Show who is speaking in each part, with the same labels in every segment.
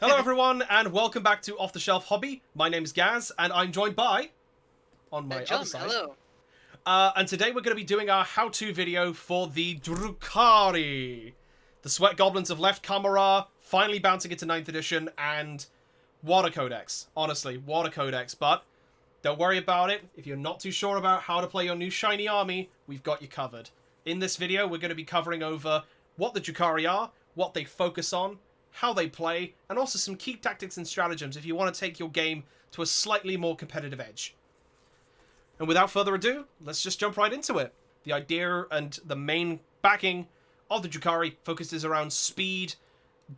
Speaker 1: Hello everyone, and welcome back to Off the Shelf Hobby. My name is Gaz, and I'm joined by, on my
Speaker 2: John,
Speaker 1: other side.
Speaker 2: hello.
Speaker 1: And today we're going to be doing our how-to video for the Drukhari. The Sweat Goblins have left Kamara, finally bouncing into 9th edition, and Water Codex. Honestly, Water Codex, but don't worry about it. If you're not too sure about how to play your new shiny army, we've got you covered. In this video, we're going to be covering over what the Drukhari are, what they focus on, how they play, and also some key tactics and stratagems if you want to take your game to a slightly more competitive edge. And without further ado, let's just jump right into it. The idea and the main backing of the Drukhari focuses around speed,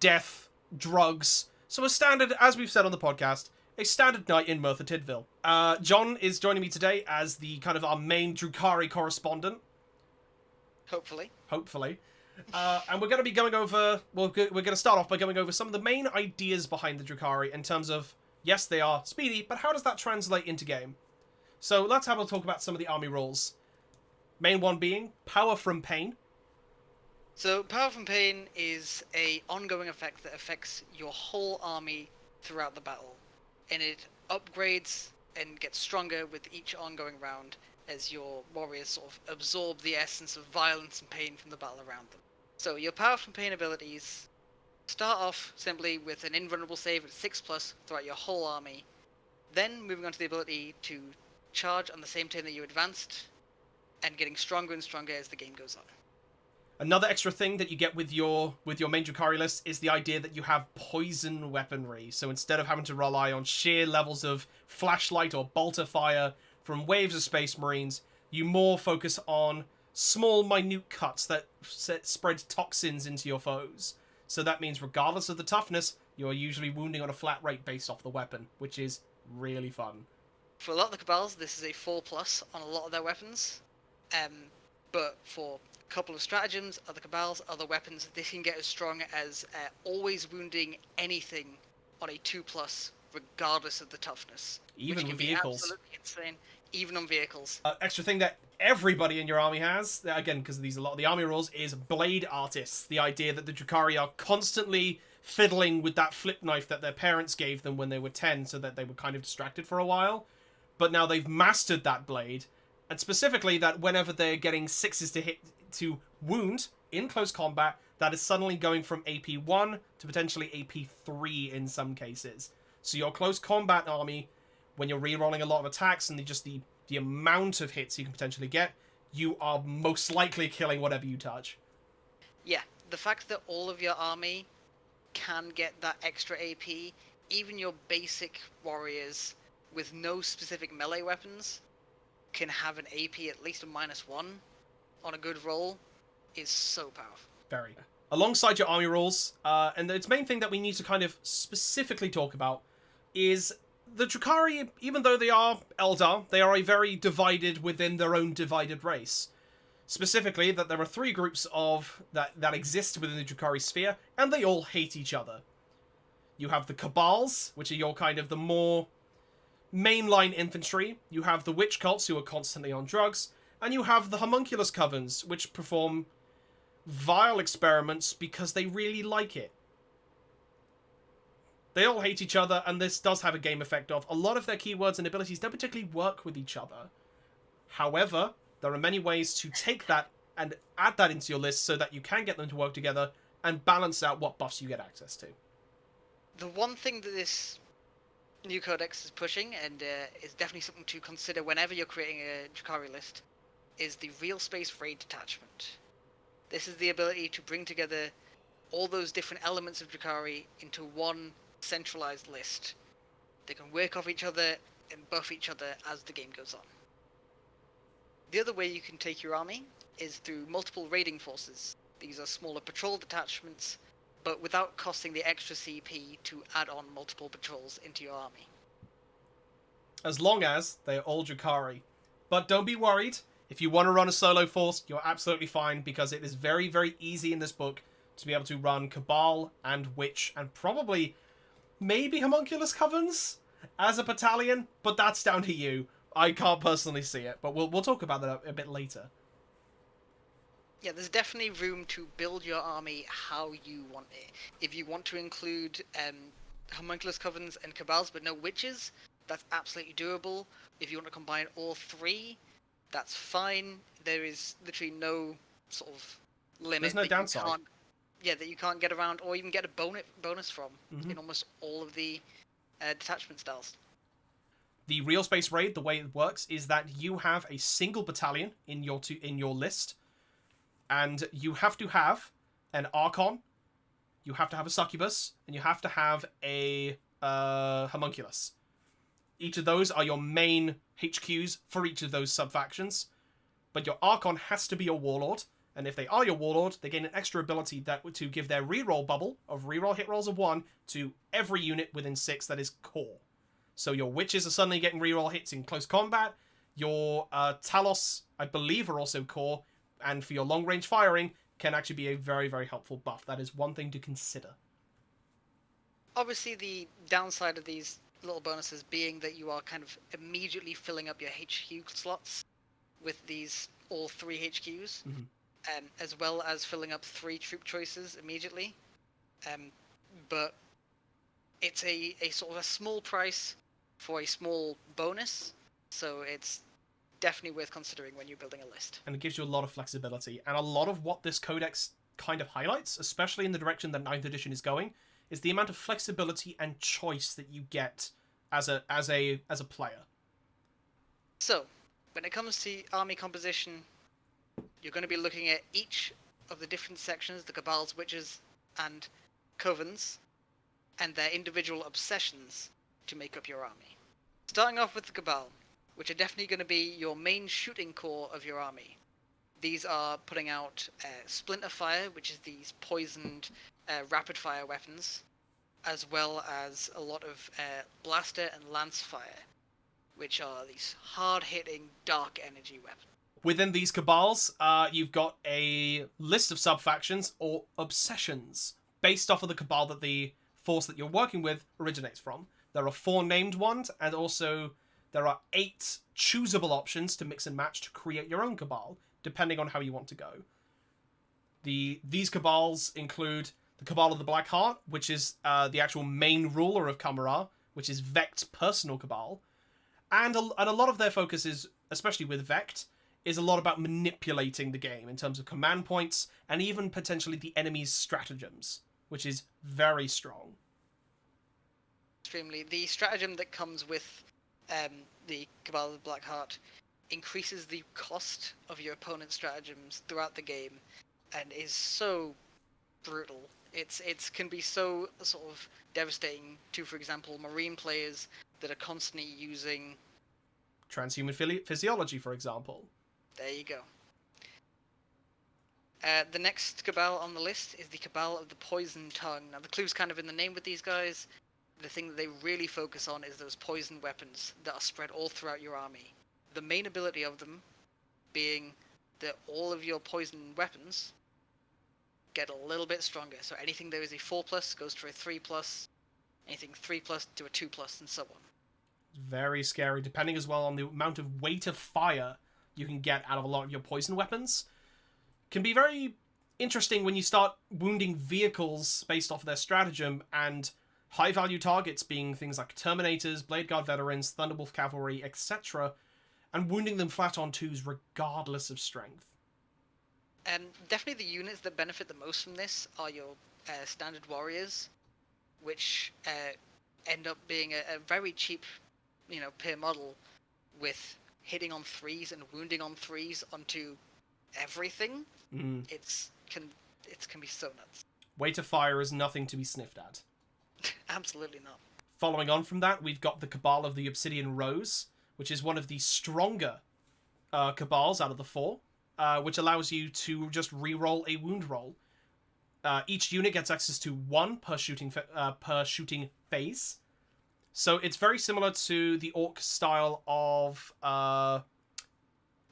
Speaker 1: death, drugs. So a standard, as we've said on the podcast, a standard night in Merthyr Tydfil. John is joining me today as the kind of our main Drukhari correspondent.
Speaker 2: Hopefully.
Speaker 1: And we're going to be going over, we're going to start off by going over some of the main ideas behind the Drukhari in terms of, yes, they are speedy, but how does that translate into game? So let's have a talk about some of the army rules. Main one being Power from Pain.
Speaker 2: So, Power from Pain is a ongoing effect that affects your whole army throughout the battle. And it upgrades and gets stronger with each ongoing round as your warriors sort of absorb the essence of violence and pain from the battle around them. So your Power from Pain abilities start off simply with an invulnerable save at 6+ throughout your whole army, then moving on to the ability to charge on the same turn that you advanced, and getting stronger and stronger as the game goes on.
Speaker 1: Another extra thing that you get with your main Drukhari list is the idea that you have poison weaponry. So instead of having to rely on sheer levels of flashlight or bolter fire from waves of Space Marines, you more focus on small, minute cuts that spread toxins into your foes. So that means regardless of the toughness, you're usually wounding on a flat rate based off the weapon, which is really fun.
Speaker 2: For a lot of the Cabals, this is a 4+ on a lot of their weapons. But for a couple of stratagems, other Cabals, other weapons, this can get as strong as always wounding anything on a 2+, regardless of the toughness.
Speaker 1: Even
Speaker 2: which
Speaker 1: with
Speaker 2: can
Speaker 1: vehicles.
Speaker 2: Be absolutely insane, even on vehicles.
Speaker 1: Extra thing that everybody in your army has, again, because these are a lot of the army rules, is blade artists. The idea that the Drukhari are constantly fiddling with that flip knife that their parents gave them when they were 10 so that they were kind of distracted for a while. But now they've mastered that blade, and specifically that whenever they're getting 6s to hit to wound in close combat, that is suddenly going from AP 1 to potentially AP 3 in some cases. So your close combat army, when you're re-rolling a lot of attacks and the amount of hits you can potentially get, you are most likely killing whatever you touch.
Speaker 2: Yeah, the fact that all of your army can get that extra AP, even your basic warriors with no specific melee weapons can have an AP at least a -1 on a good roll, is so powerful.
Speaker 1: Very. Alongside your army rules, and its main thing that we need to kind of specifically talk about is the Drukhari, even though they are Eldar, they are a very divided within their own divided race. Specifically, that there are 3 groups of that exist within the Drukhari sphere, and they all hate each other. You have the Cabals, which are your kind of the more mainline infantry. You have the witch cults, who are constantly on drugs, and you have the homunculus covens, which perform vile experiments because they really like it. They all hate each other, and this does have a game effect of a lot of their keywords and abilities don't particularly work with each other. However, there are many ways to take that and add that into your list so that you can get them to work together and balance out what buffs you get access to.
Speaker 2: The one thing that this new codex is pushing, and is definitely something to consider whenever you're creating a Drukhari list, is the Real Space Raid Detachment. This is the ability to bring together all those different elements of Drukhari into one centralized list. They can work off each other and buff each other as the game goes on. The other way you can take your army is through multiple raiding forces. These are smaller patrol detachments, but without costing the extra CP to add on multiple patrols into your army.
Speaker 1: As long as they are all Drukhari. But don't be worried, if you want to run a solo force, you're absolutely fine, because it is very, very easy in this book to be able to run Cabal and Witch and probably maybe Homunculus Covens as a battalion, but that's down to you. I can't personally see it, but we'll talk about that a bit later.
Speaker 2: Yeah, there's definitely room to build your army how you want it. If you want to include Homunculus Covens and Cabals, but no Witches. That's absolutely doable. If you want to combine all three, that's fine. There is literally no sort of limit.
Speaker 1: There's no
Speaker 2: that
Speaker 1: downside.
Speaker 2: You can't, yeah, that you can't get around or even get a bonus from in almost all of the detachment styles.
Speaker 1: The real space raid, the way it works is that you have a single battalion in your list, and you have to have an Archon, you have to have a Succubus, and you have to have a Homunculus. Each of those are your main HQs for each of those sub-factions, but your Archon has to be your Warlord, and if they are your Warlord, they gain an extra ability to give their reroll bubble of reroll hit rolls of 1 to every unit within 6 that is core. So your Witches are suddenly getting reroll hits in close combat. Your Talos, I believe, are also core. And for your long-range firing, can actually be a very, very helpful buff. That is one thing to consider.
Speaker 2: Obviously, the downside of these little bonuses being that you are kind of immediately filling up your HQ slots with these all 3 HQs, as well as filling up 3 troop choices immediately. But it's a sort of a small price for a small bonus, so it's definitely worth considering when you're building a list.
Speaker 1: And it gives you a lot of flexibility. And a lot of what this codex kind of highlights, especially in the direction that 9th edition is going, is the amount of flexibility and choice that you get as a player.
Speaker 2: So, when it comes to army composition, you're going to be looking at each of the different sections, the Cabals, Witches, and Covens, and their individual obsessions to make up your army. Starting off with the Cabal, which are definitely going to be your main shooting core of your army. These are putting out Splinter Fire, which is these poisoned rapid fire weapons, as well as a lot of Blaster and Lance Fire, which are these hard-hitting dark energy weapons.
Speaker 1: Within these Cabals, you've got a list of sub-factions or obsessions based off of the Cabal that the force that you're working with originates from. There are 4 named ones, and also there are 8 choosable options to mix and match to create your own Cabal, depending on how you want to go. These Cabals include the Cabal of the Black Heart, which is the actual main ruler of Kamara, which is Vect's personal Cabal. And a lot of their focus is, especially with Vect, is a lot about manipulating the game in terms of command points and even potentially the enemy's stratagems, which is very strong.
Speaker 2: Extremely. The stratagem that comes with the Cabal of the Black Heart increases the cost of your opponent's stratagems throughout the game, and is so brutal. It can be so sort of devastating to, for example, Marine players that are constantly using
Speaker 1: transhuman physiology, for example.
Speaker 2: There you go. The next Cabal on the list is the Cabal of the Poison Tongue. Now, the clue's kind of in the name with these guys. The thing that they really focus on is those poison weapons that are spread all throughout your army. The main ability of them being that all of your poison weapons get a little bit stronger. So anything that is a 4+ goes to a 3+, anything 3+ to a 2+, and so on.
Speaker 1: Very scary, depending as well on the amount of weight of fire you can get out of a lot of your poison weapons. Can be very interesting when you start wounding vehicles based off of their stratagem, and high-value targets being things like Terminators, Blade Guard Veterans, Thunderwolf Cavalry, etc., and wounding them flat on 2s regardless of strength.
Speaker 2: And definitely the units that benefit the most from this are your standard warriors, which end up being a very cheap, per model, with hitting on 3s and wounding on 3s onto everything. It can be so nuts.
Speaker 1: Weight of fire is nothing to be sniffed at.
Speaker 2: Absolutely not.
Speaker 1: Following on from that, we've got the Cabal of the Obsidian Rose, which is one of the stronger Cabals out of the 4, which allows you to just re-roll a wound roll. Each unit gets access to 1 per shooting phase. So it's very similar to the Orc style of what are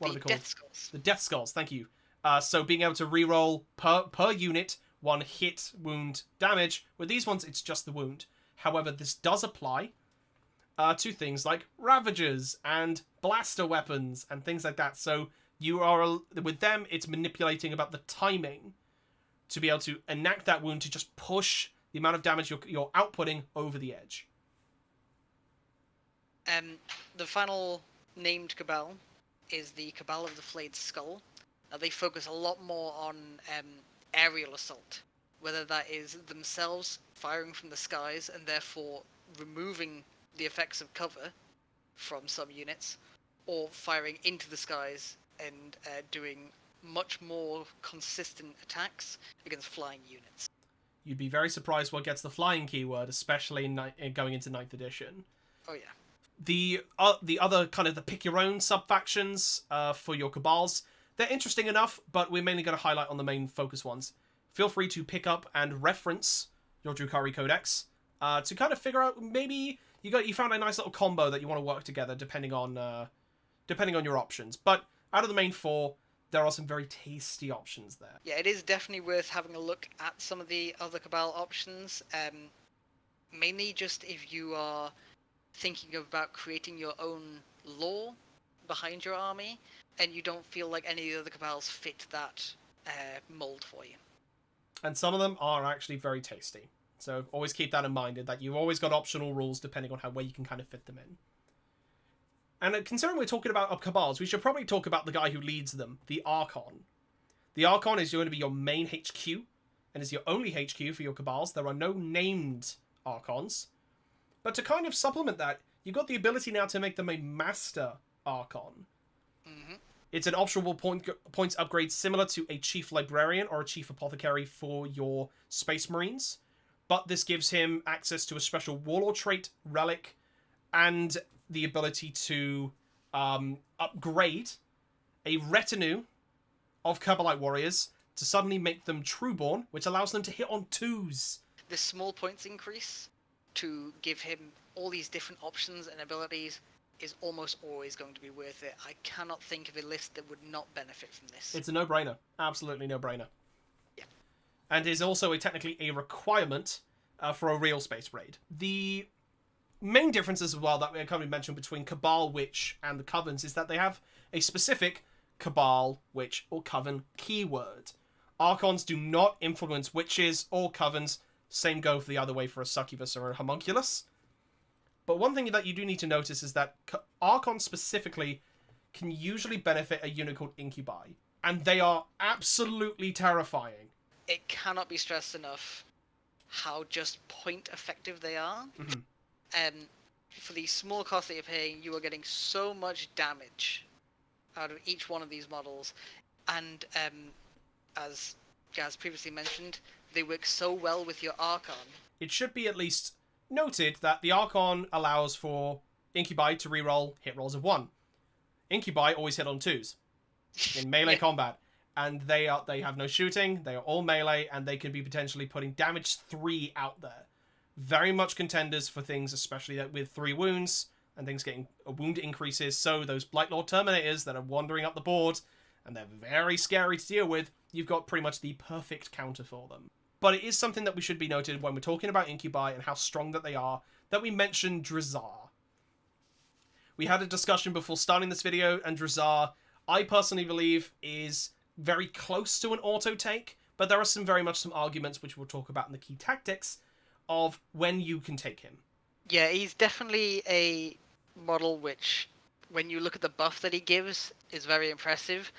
Speaker 1: they called?
Speaker 2: Death Skulls.
Speaker 1: The Death Skulls, thank you. So being able to re-roll per unit 1 hit wound damage. With these ones, it's just the wound. However, this does apply to things like Ravages and blaster weapons and things like that. So you are, with them, it's manipulating about the timing to be able to enact that wound to just push the amount of damage you're outputting over the edge.
Speaker 2: The final named Cabal is the Cabal of the Flayed Skull. Now, they focus a lot more on aerial assault, whether that is themselves firing from the skies and therefore removing the effects of cover from some units, or firing into the skies and doing much more consistent attacks against flying units.
Speaker 1: You'd be very surprised what gets the flying keyword, especially in going into 9th edition.
Speaker 2: Oh yeah.
Speaker 1: The other kind of the pick your own sub-factions for your Cabals, they're interesting enough, but we're mainly going to highlight on the main focus ones. Feel free to pick up and reference your Drukhari Codex to kind of figure out, maybe you found a nice little combo that you want to work together depending on your options. But out of the main 4, there are some very tasty options there.
Speaker 2: Yeah, it is definitely worth having a look at some of the other Cabal options. Mainly just if you are thinking about creating your own lore behind your army, and you don't feel like any of the other Cabals fit that mold for you.
Speaker 1: And some of them are actually very tasty. So always keep that in mind, that you've always got optional rules depending on where you can kind of fit them in. And considering we're talking about Cabals, we should probably talk about the guy who leads them, the Archon. The Archon is going to be your main HQ, and is your only HQ for your Cabals. There are no named Archons. But to kind of supplement that, you've got the ability now to make them a Master Archon.
Speaker 2: Mm-hmm.
Speaker 1: It's an optional points upgrade similar to a Chief Librarian or a Chief Apothecary for your Space Marines. But this gives him access to a special Warlord trait, Relic, and the ability to upgrade a retinue of Cabalite warriors to suddenly make them Trueborn, which allows them to hit on 2s.
Speaker 2: This small points increase to give him all these different options and abilities is almost always going to be worth it. I cannot think of a list that would not benefit from this.
Speaker 1: It's a no-brainer. Absolutely no-brainer.
Speaker 2: Yeah.
Speaker 1: And is also technically a requirement for a real space raid. The main differences as well that we kind of mentioned between Cabal, Witch, and the Covens is that they have a specific Cabal, Witch, or Coven keyword. Archons do not influence Witches or Covens. Same go for the other way for a Succubus or a Homunculus. But one thing that you do need to notice is that Archons specifically can usually benefit a unit called Incubi. And they are absolutely terrifying.
Speaker 2: It cannot be stressed enough how just point effective they are.
Speaker 1: Mm-hmm.
Speaker 2: For the small cost that you're paying, you are getting so much damage out of each one of these models. And as Gaz previously mentioned, they work so well with your Archon.
Speaker 1: It should be at least noted that the Archon allows for Incubi to reroll hit rolls of 1. Incubi always hit on 2s in melee combat, and they have no shooting, they are all melee, and they can be potentially putting damage 3 out there. Very much contenders for things, especially with 3 wounds, and things getting wound increases, so those Blightlord Terminators that are wandering up the board, and they're very scary to deal with, you've got pretty much the perfect counter for them. But it is something that we should be noted when we're talking about Incubi and how strong that they are, that we mentioned Drazar. We had a discussion before starting this video, and Drazar, I personally believe, is very close to an auto take, but there are some arguments which we'll talk about in the key tactics of when you can take him.
Speaker 2: Yeah, he's definitely a model which, when you look at the buff that he gives, is very impressive.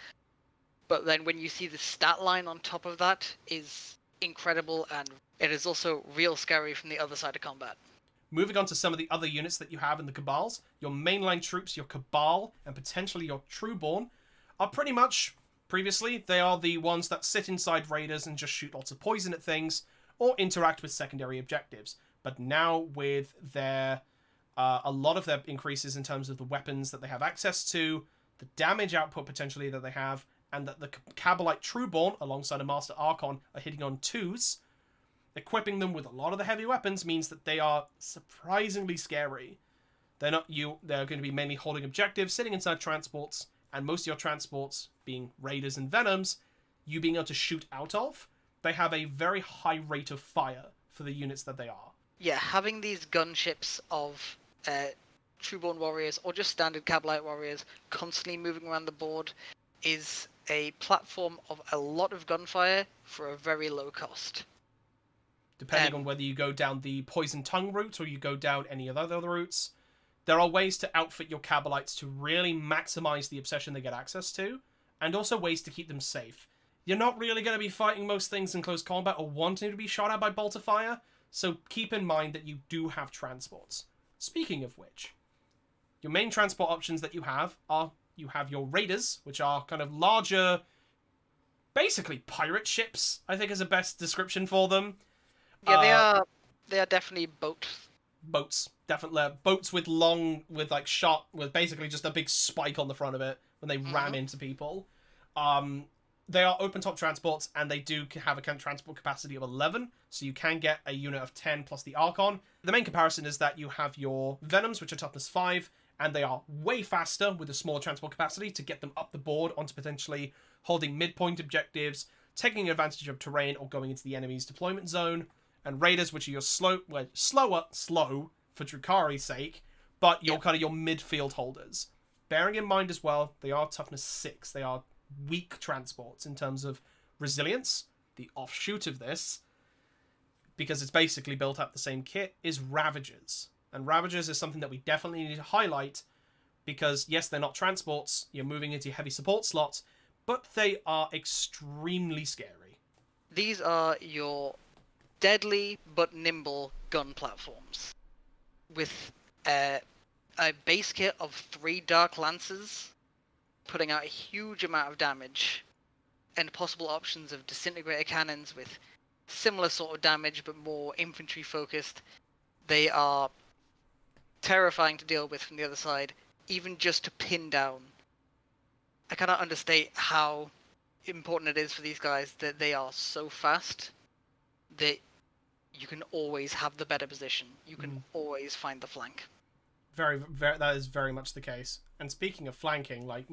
Speaker 2: But then when you see the stat line on top of that, is incredible, and it is also real scary from the other side of combat.
Speaker 1: Moving on to some of the other units that you have in the Cabals, your mainline troops, your Cabal, and potentially your Trueborn, are pretty much, previously, they are the ones that sit inside Raiders and just shoot lots of poison at things, or interact with secondary objectives. But now with their a lot of their increases in terms of the weapons that they have access to, the damage output potentially that they have, and that the Cabalite Trueborn, alongside a Master Archon, are hitting on 2s, equipping them with a lot of the heavy weapons means that they are surprisingly scary. They're going to be mainly holding objectives, sitting inside transports, and most of your transports, being Raiders and Venoms, you being able to shoot out of, they have a very high rate of fire for the units that they are.
Speaker 2: Yeah, having these gunships of Trueborn warriors, or just standard Cabalite warriors, constantly moving around the board, is a platform of a lot of gunfire for a very low cost.
Speaker 1: depending on whether you go down the Poison Tongue route or you go down any of the other routes. There are ways to outfit your Cabalites to really maximize the obsession they get access to, and also ways to keep them safe. You're not really going to be fighting most things in close combat or wanting to be shot at by bolt of fire, so keep in mind that you do have transports. Speaking of which, your main transport options that you have are, you have your Raiders, which are kind of larger, basically pirate ships, I think is the best description for them.
Speaker 2: Yeah, they are definitely
Speaker 1: boats, definitely boats with with basically just a big spike on the front of it when they ram into people. They are open top transports, and they do have a transport capacity of 11, so you can get a unit of 10 plus the Archon. The main comparison is that you have your Venoms, which are toughness 5, and they are way faster with a smaller transport capacity to get them up the board onto potentially holding midpoint objectives, taking advantage of terrain, or going into the enemy's deployment zone. And Raiders, which are your slow for Drukhari's sake, but you're kind of your midfield holders. Bearing in mind as well, they are toughness 6. They are weak transports in terms of resilience. The offshoot of this, because it's basically built up the same kit, is Ravages. And Ravages is something that we definitely need to highlight, because yes, they're not transports, you're moving into your heavy support slots, but they are extremely scary.
Speaker 2: These are your deadly but nimble gun platforms, with a base kit of 3 Dark Lancers, putting out a huge amount of damage, and possible options of disintegrator cannons with similar sort of damage but more infantry focused. They are terrifying to deal with from the other side, even just to pin down. I cannot understate how important it is for these guys that they are so fast that you can always have the better position. You can always find the flank.
Speaker 1: Very, that is very much the case. And speaking of flanking, like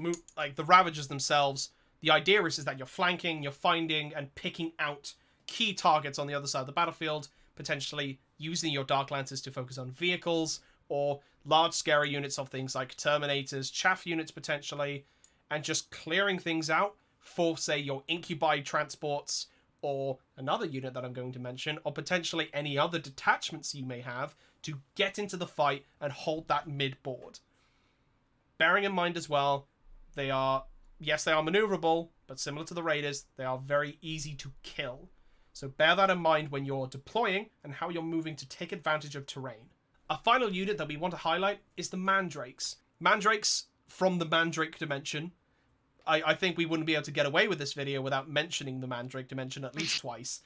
Speaker 1: the Ravagers themselves, the idea is that you're flanking, you're finding and picking out key targets on the other side of the battlefield, potentially using your Dark Lancers to focus on vehicles or large scary units of things like Terminators, chaff units potentially, and just clearing things out for, say, your Incubi transports or another unit that I'm going to mention, or potentially any other detachments you may have to get into the fight and hold that mid-board. Bearing in mind as well, they are maneuverable, but similar to the Raiders, they are very easy to kill. So bear that in mind when you're deploying and how you're moving to take advantage of terrain. A final unit that we want to highlight is the Mandrakes. Mandrakes from the Mandrake dimension. I think we wouldn't be able to get away with this video without mentioning the Mandrake dimension at least twice.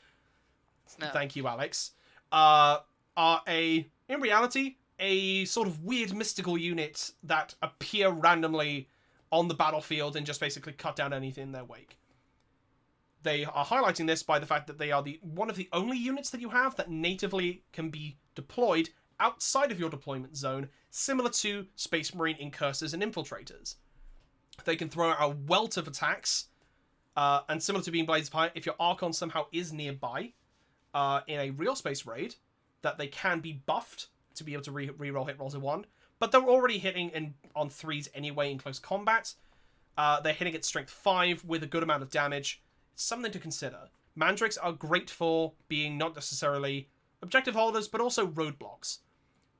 Speaker 1: No. Thank you, Alex. Are in reality, a sort of weird mystical unit that appear randomly on the battlefield and just basically cut down anything in their wake. They are highlighting this by the fact that they are one of the only units that you have that natively can be deployed outside of your deployment zone, similar to Space Marine Incursors and Infiltrators. They can throw out a wealth of attacks, and similar to being Blades of Fire, if your Archon somehow is nearby in a real space raid, that they can be buffed to be able to reroll hit rolls of 1, but they're already hitting on 3s anyway in close combat. They're hitting at strength 5 with a good amount of damage. It's something to consider. Mandrakes are great for being not necessarily objective holders, but also roadblocks.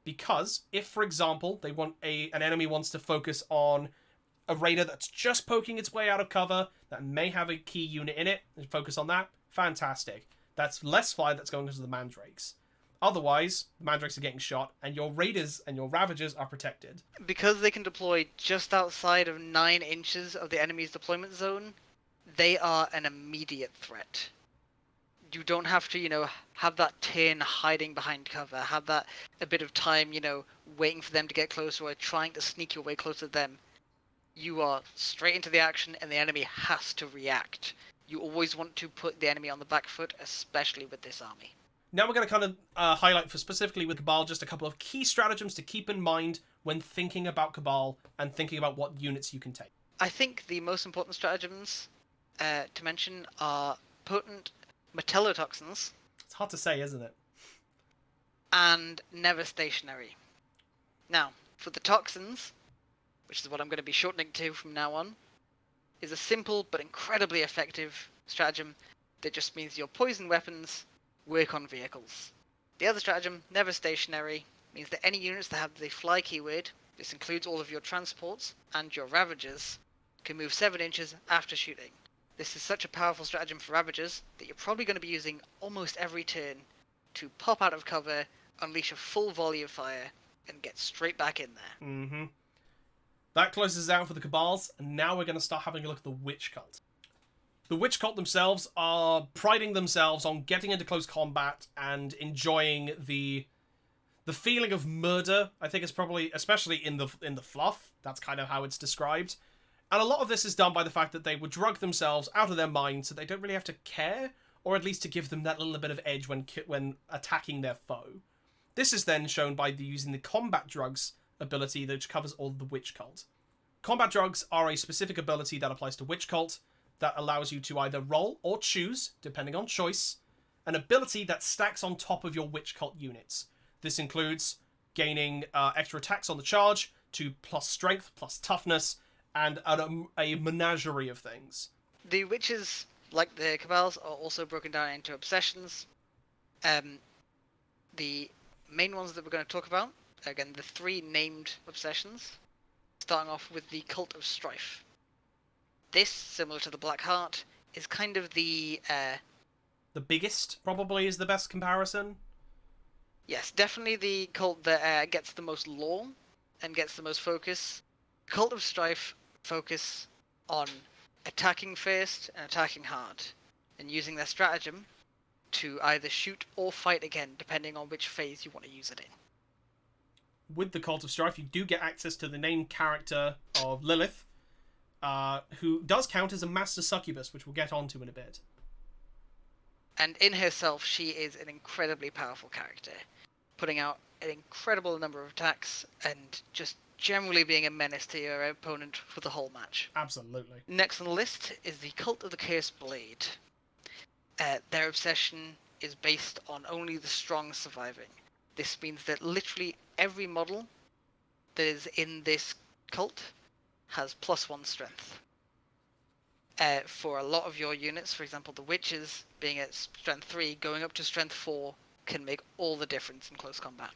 Speaker 1: Because if, for example, an enemy wants to focus on a raider that's just poking its way out of cover, that may have a key unit in it, and focus on that, fantastic. That's less fire that's going into the Mandrakes. Otherwise, the Mandrakes are getting shot, and your Raiders and your Ravagers are protected.
Speaker 2: Because they can deploy just outside of 9 inches of the enemy's deployment zone, they are an immediate threat. You don't have to, have that tin hiding behind cover, have that a bit of time, waiting for them to get closer or trying to sneak your way closer to them. You are straight into the action, and the enemy has to react. You always want to put the enemy on the back foot, especially with this army.
Speaker 1: Now we're going to kind of highlight specifically with Cabal just a couple of key stratagems to keep in mind when thinking about Cabal and thinking about what units you can take.
Speaker 2: I think the most important stratagems to mention are potent metallotoxins.
Speaker 1: It's hard to say, isn't it?
Speaker 2: And never stationary. Now, for the toxins, which is what I'm going to be shortening to from now on, is a simple but incredibly effective stratagem that just means your poison weapons work on vehicles. The other stratagem, never stationary, means that any units that have the fly keyword, this includes all of your transports and your Ravages, can move 7 inches after shooting. This is such a powerful stratagem for Ravages that you're probably going to be using almost every turn to pop out of cover, unleash a full volley of fire, and get straight back in there.
Speaker 1: Mm-hmm. That closes out for the Cabals, and now we're going to start having a look at the Witch Cult. The Witch Cult themselves are priding themselves on getting into close combat and enjoying the feeling of murder. I think it's probably, especially in the fluff, that's kind of how it's described. And a lot of this is done by the fact that they would drug themselves out of their mind so they don't really have to care, or at least to give them that little bit of edge when attacking their foe. This is then shown by using the combat drugs ability, which covers all of the Witch Cult. Combat drugs are a specific ability that applies to Witch Cult that allows you to either roll or choose, depending on choice, an ability that stacks on top of your Witch Cult units. This includes gaining extra attacks on the charge to plus strength, plus toughness, and a menagerie of things.
Speaker 2: The witches, like the Cabals, are also broken down into obsessions. The main ones that we're going to talk about, again, the 3 named obsessions, starting off with the Cult of Strife. This, similar to the Black Heart, is kind of the
Speaker 1: biggest, probably, is the best comparison.
Speaker 2: Yes, definitely the cult that gets the most lore and gets the most focus. Cult of Strife focus on attacking first and attacking hard, and using their stratagem to either shoot or fight again, depending on which phase you want to use it in.
Speaker 1: With the Cult of Strife, you do get access to the named character of Lilith, who does count as a master succubus, which we'll get onto in a bit.
Speaker 2: And in herself, she is an incredibly powerful character, putting out an incredible number of attacks and just generally being a menace to your opponent for the whole match.
Speaker 1: Absolutely.
Speaker 2: Next on the list is the Cult of the Cursed Blade. Their obsession is based on only the strong surviving. This means that literally every model that is in this cult has +1 strength. For a lot of your units, for example the witches being at strength 3, going up to strength 4 can make all the difference in close combat.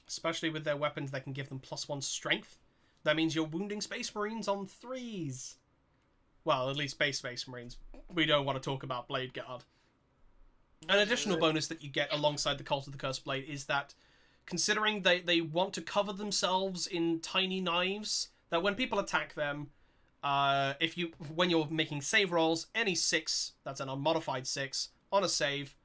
Speaker 1: Especially with their weapons that can give them +1 strength. That means you're wounding Space Marines on 3s. Well, at least Space Marines. We don't want to talk about Blade Guard. An additional bonus that you get alongside the Cult of the Cursed Blade is that, considering they want to cover themselves in tiny knives, that when people attack them, when you're making save rolls, any 6, that's an unmodified 6, on a save,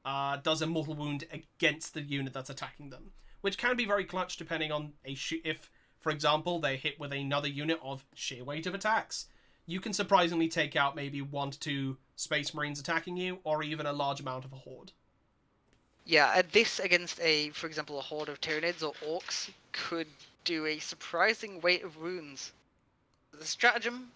Speaker 1: does a mortal wound against the unit that's attacking them. Which can be very clutch depending on if, for example, they hit with another unit of sheer weight of attacks. You can surprisingly take out maybe 1 to 2 Space Marines attacking you, or even a large amount of a horde.
Speaker 2: Yeah, this against for example, a horde of Tyranids or Orcs could do a surprising weight of wounds. The stratagem,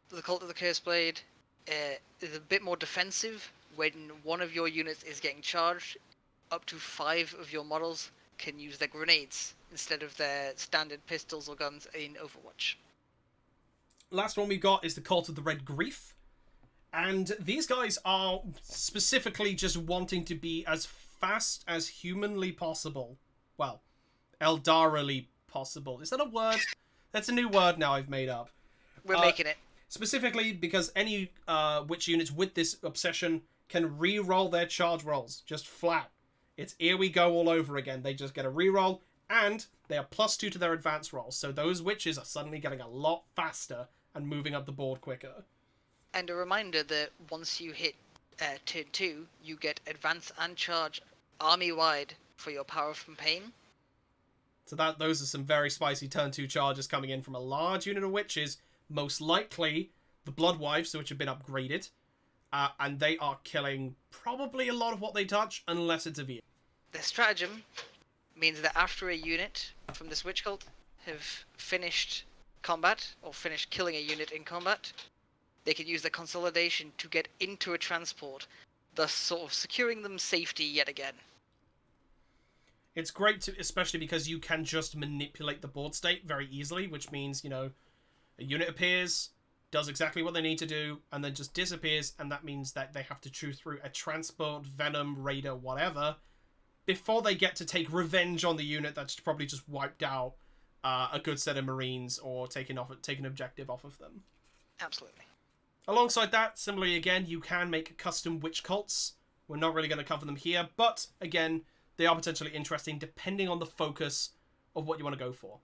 Speaker 2: the Cult of the Cursed Blade, is a bit more defensive. When one of your units is getting charged, up to 5 of your models can use their grenades instead of their standard pistols or guns in Overwatch.
Speaker 1: Last one we got is the Cult of the Red Grief. And these guys are specifically just wanting to be as fast as humanly possible. Well, Eldarily possible. Is that a word? That's a new word now I've made up.
Speaker 2: We're making it.
Speaker 1: Specifically because any witch units with this obsession can re-roll their charge rolls. Just flat. It's here we go all over again. They just get a re-roll, and they are +2 to their advance rolls. So those witches are suddenly getting a lot faster and moving up the board quicker.
Speaker 2: And a reminder that once you hit turn 2, you get advance and charge army-wide for your Power from Pain.
Speaker 1: So those are some very spicy turn 2 charges coming in from a large unit of witches, most likely the Bloodwives, which have been upgraded, and they are killing probably a lot of what they touch, unless it's a V.
Speaker 2: Their stratagem means that after a unit from this witch cult have finished combat, or finished killing a unit in combat, they can use their consolidation to get into a transport, thus sort of securing them safety yet again.
Speaker 1: It's great, especially because you can just manipulate the board state very easily, which means, a unit appears, does exactly what they need to do, and then just disappears, and that means that they have to chew through a transport, venom, raider, whatever, before they get to take revenge on the unit that's probably just wiped out a good set of Marines or taken objective off of them.
Speaker 2: Absolutely.
Speaker 1: Alongside that, similarly again, you can make custom witch cults. We're not really going to cover them here, but again, they are potentially interesting depending on the focus of what you want to go for.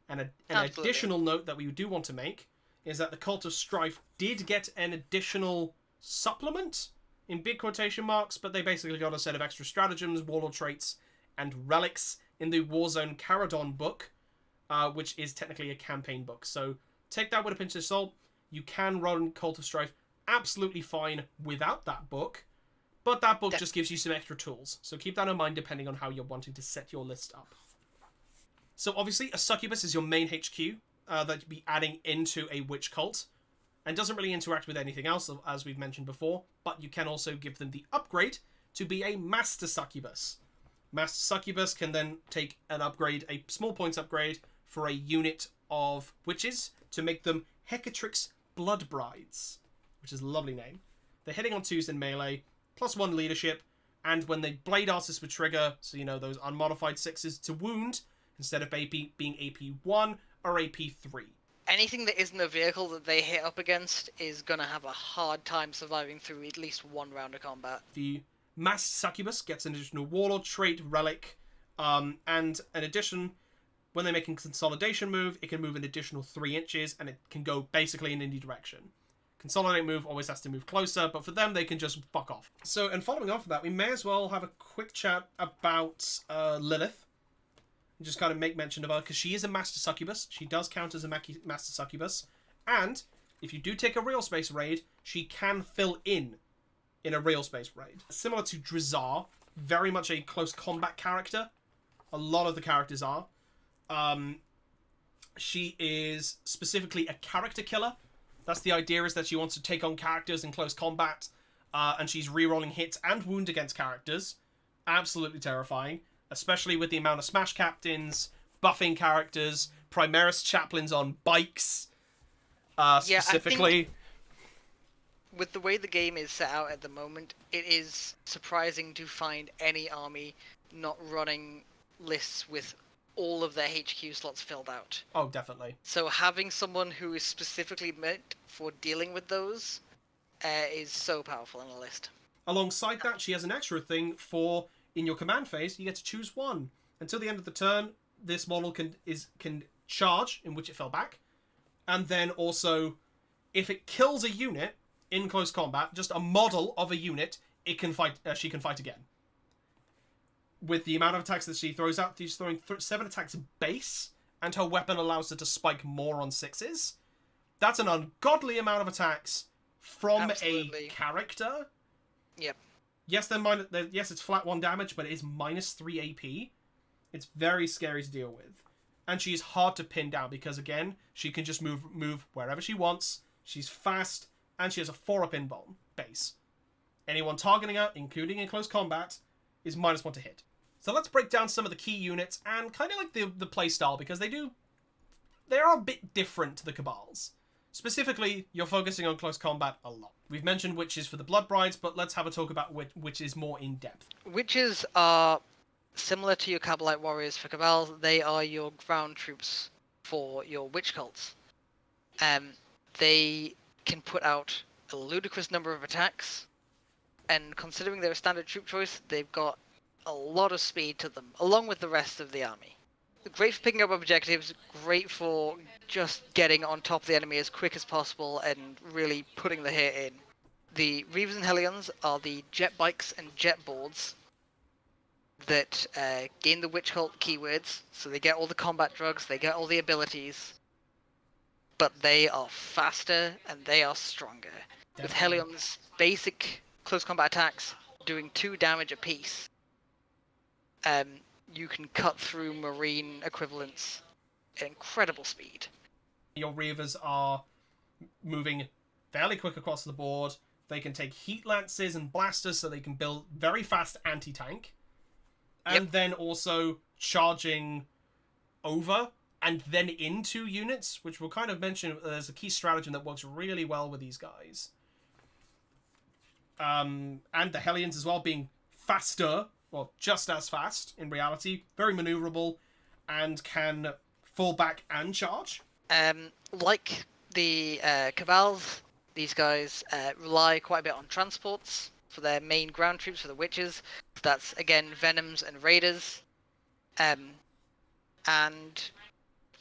Speaker 1: And an additional note that we do want to make is that the Cult of Strife did get an additional supplement, in big quotation marks, but they basically got a set of extra stratagems, warlord traits, and relics in the Warzone Caradon book, which is technically a campaign book. So take that with a pinch of salt. You can run Cult of Strife absolutely fine without that book, but that book just gives you some extra tools. So keep that in mind depending on how you're wanting to set your list up. So obviously, a Succubus is your main HQ that you'd be adding into a witch cult, and doesn't really interact with anything else, as we've mentioned before, but you can also give them the upgrade to be a Master Succubus. Master Succubus can then take an upgrade, a small points upgrade, for a unit of witches to make them Hecatrix Blood Brides, which is a lovely name. They're hitting on 2s in melee, +1 leadership, and when they Blade Artist with trigger, so you know those unmodified 6s to wound, instead of AP being AP1 or AP3.
Speaker 2: Anything that isn't a vehicle that they hit up against is going to have a hard time surviving through at least one round of combat.
Speaker 1: The Masked Succubus gets an additional Warlord trait, relic, and in addition, when they're making Consolidation move, it can move an additional 3 inches, and it can go basically in any direction. Consolidate move always has to move closer, but for them, they can just fuck off. So, and following off of that, we may as well have a quick chat about Lilith. And just kind of make mention of her, because she is a Master Succubus. She does count as a Master Succubus. And if you do take a real space raid, she can fill in a real space raid. Similar to Drizar, very much a close combat character. A lot of the characters are. She is specifically a character killer. That's the idea, is that she wants to take on characters in close combat. And she's rerolling hits and wound against characters. Absolutely terrifying. Especially with the amount of Smash Captains, buffing characters, Primaris Chaplains on bikes, specifically.
Speaker 2: I think with the way the game is set out at the moment, it is surprising to find any army not running lists with all of their HQ slots filled out.
Speaker 1: Oh, definitely.
Speaker 2: So having someone who is specifically meant for dealing with those is so powerful in a list.
Speaker 1: Alongside that, she has an extra thing for... in your command phase, you get to choose one. Until the end of the turn, this model can charge, in which it fell back. And then also, if it kills a unit in close combat, just a model of a unit, it can fight. She can fight again. With the amount of attacks that she throws out, she's throwing 7 attacks base, and her weapon allows her to spike more on 6s. That's an ungodly amount of attacks from a character.
Speaker 2: Yep.
Speaker 1: Yes, yes, it's flat 1 damage, but it is -3 AP. It's very scary to deal with. And she's hard to pin down because, again, she can just move wherever she wants. She's fast, and she has a 4-up invuln base. Anyone targeting her, including in close combat, is -1 to hit. So let's break down some of the key units and kind of like the playstyle, because they are a bit different to the Cabals. Specifically, you're focusing on close combat a lot. We've mentioned witches for the Blood Brides, but let's have a talk about witches more in depth.
Speaker 2: Witches are similar to your Cabalite warriors for Cabal. They are your ground troops for your witch cults. They can put out a ludicrous number of attacks, and considering they're a standard troop choice, they've got a lot of speed to them, along with the rest of the army. Great for picking up objectives, great for just getting on top of the enemy as quick as possible and really putting the hit in. The Reavers and Hellions are the jet bikes and jet boards that gain the witch cult keywords, so they get all the combat drugs, they get all the abilities, but they are faster and they are stronger. Definitely. With Hellions, basic close combat attacks doing 2 damage apiece. You can cut through marine equivalents at incredible speed.
Speaker 1: Your Reavers are moving fairly quick across the board. They can take heat lances and blasters, so they can build very fast anti-tank. And then also charging over and then into units, which we'll kind of mention as a key stratagem that works really well with these guys. And the Hellions as well, being faster, well, just as fast in reality, very maneuverable, and can fall back and charge.
Speaker 2: Like the Cabals, these guys rely quite a bit on transports for their main ground troops, for the Witches. That's, again, Venoms and Raiders. And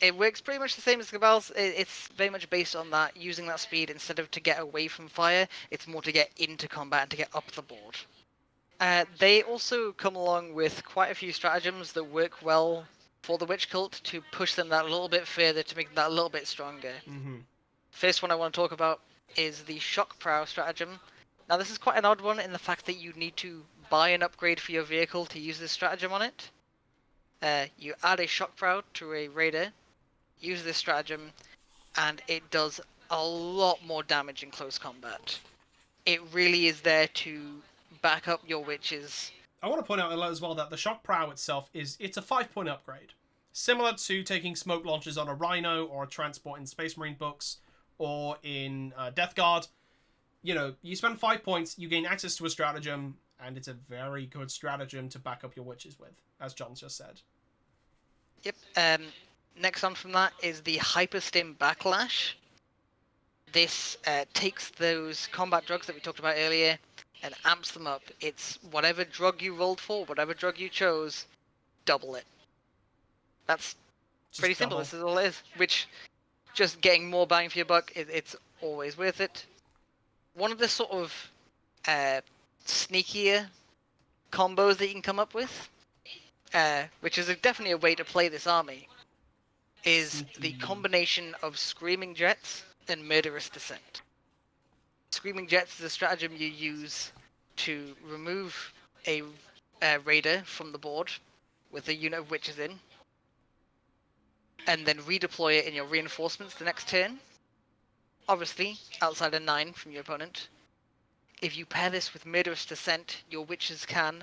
Speaker 2: it works pretty much the same as Cabals. It's very much based on that, using that speed instead of to get away from fire. It's more to get into combat and to get up the board. They also come along with quite a few stratagems that work well for the Witch Cult to push them that little bit further, to make them that a little bit stronger. First one I want to talk about is the Shock Prowl stratagem. Now, this is quite an odd one in the fact that you need to buy an upgrade for your vehicle to use this stratagem on it. You add a Shock Prowl to a Raider, use this stratagem, and it does a lot more damage in close combat. It really is there to back up your Witches.
Speaker 1: I want to point out as well that the Shock Prow itself it's a 5-point upgrade. Similar to taking smoke launchers on a Rhino or a transport in Space Marine books or in Death Guard. You know, you spend 5 points, you gain access to a stratagem, and it's a very good stratagem to back up your Witches with, as John just said.
Speaker 2: Yep. Next on from that is the Hyperstim Backlash. This takes those combat drugs that we talked about earlier and amps them up. It's whatever drug you rolled for, whatever drug you chose, double it. That's just pretty simple. This is all it is. Which, just getting more bang for your buck, it's always worth it. One of the sort of sneakier combos that you can come up with, which is definitely a way to play this army, is the combination of Screaming Jets and Murderous Descent. Screaming Jets is a stratagem you use to remove a Raider from the board with a unit of Witches in, and then redeploy it in your reinforcements the next turn. Obviously, outside a 9 from your opponent. If you pair this with Murderous Descent, your Witches can,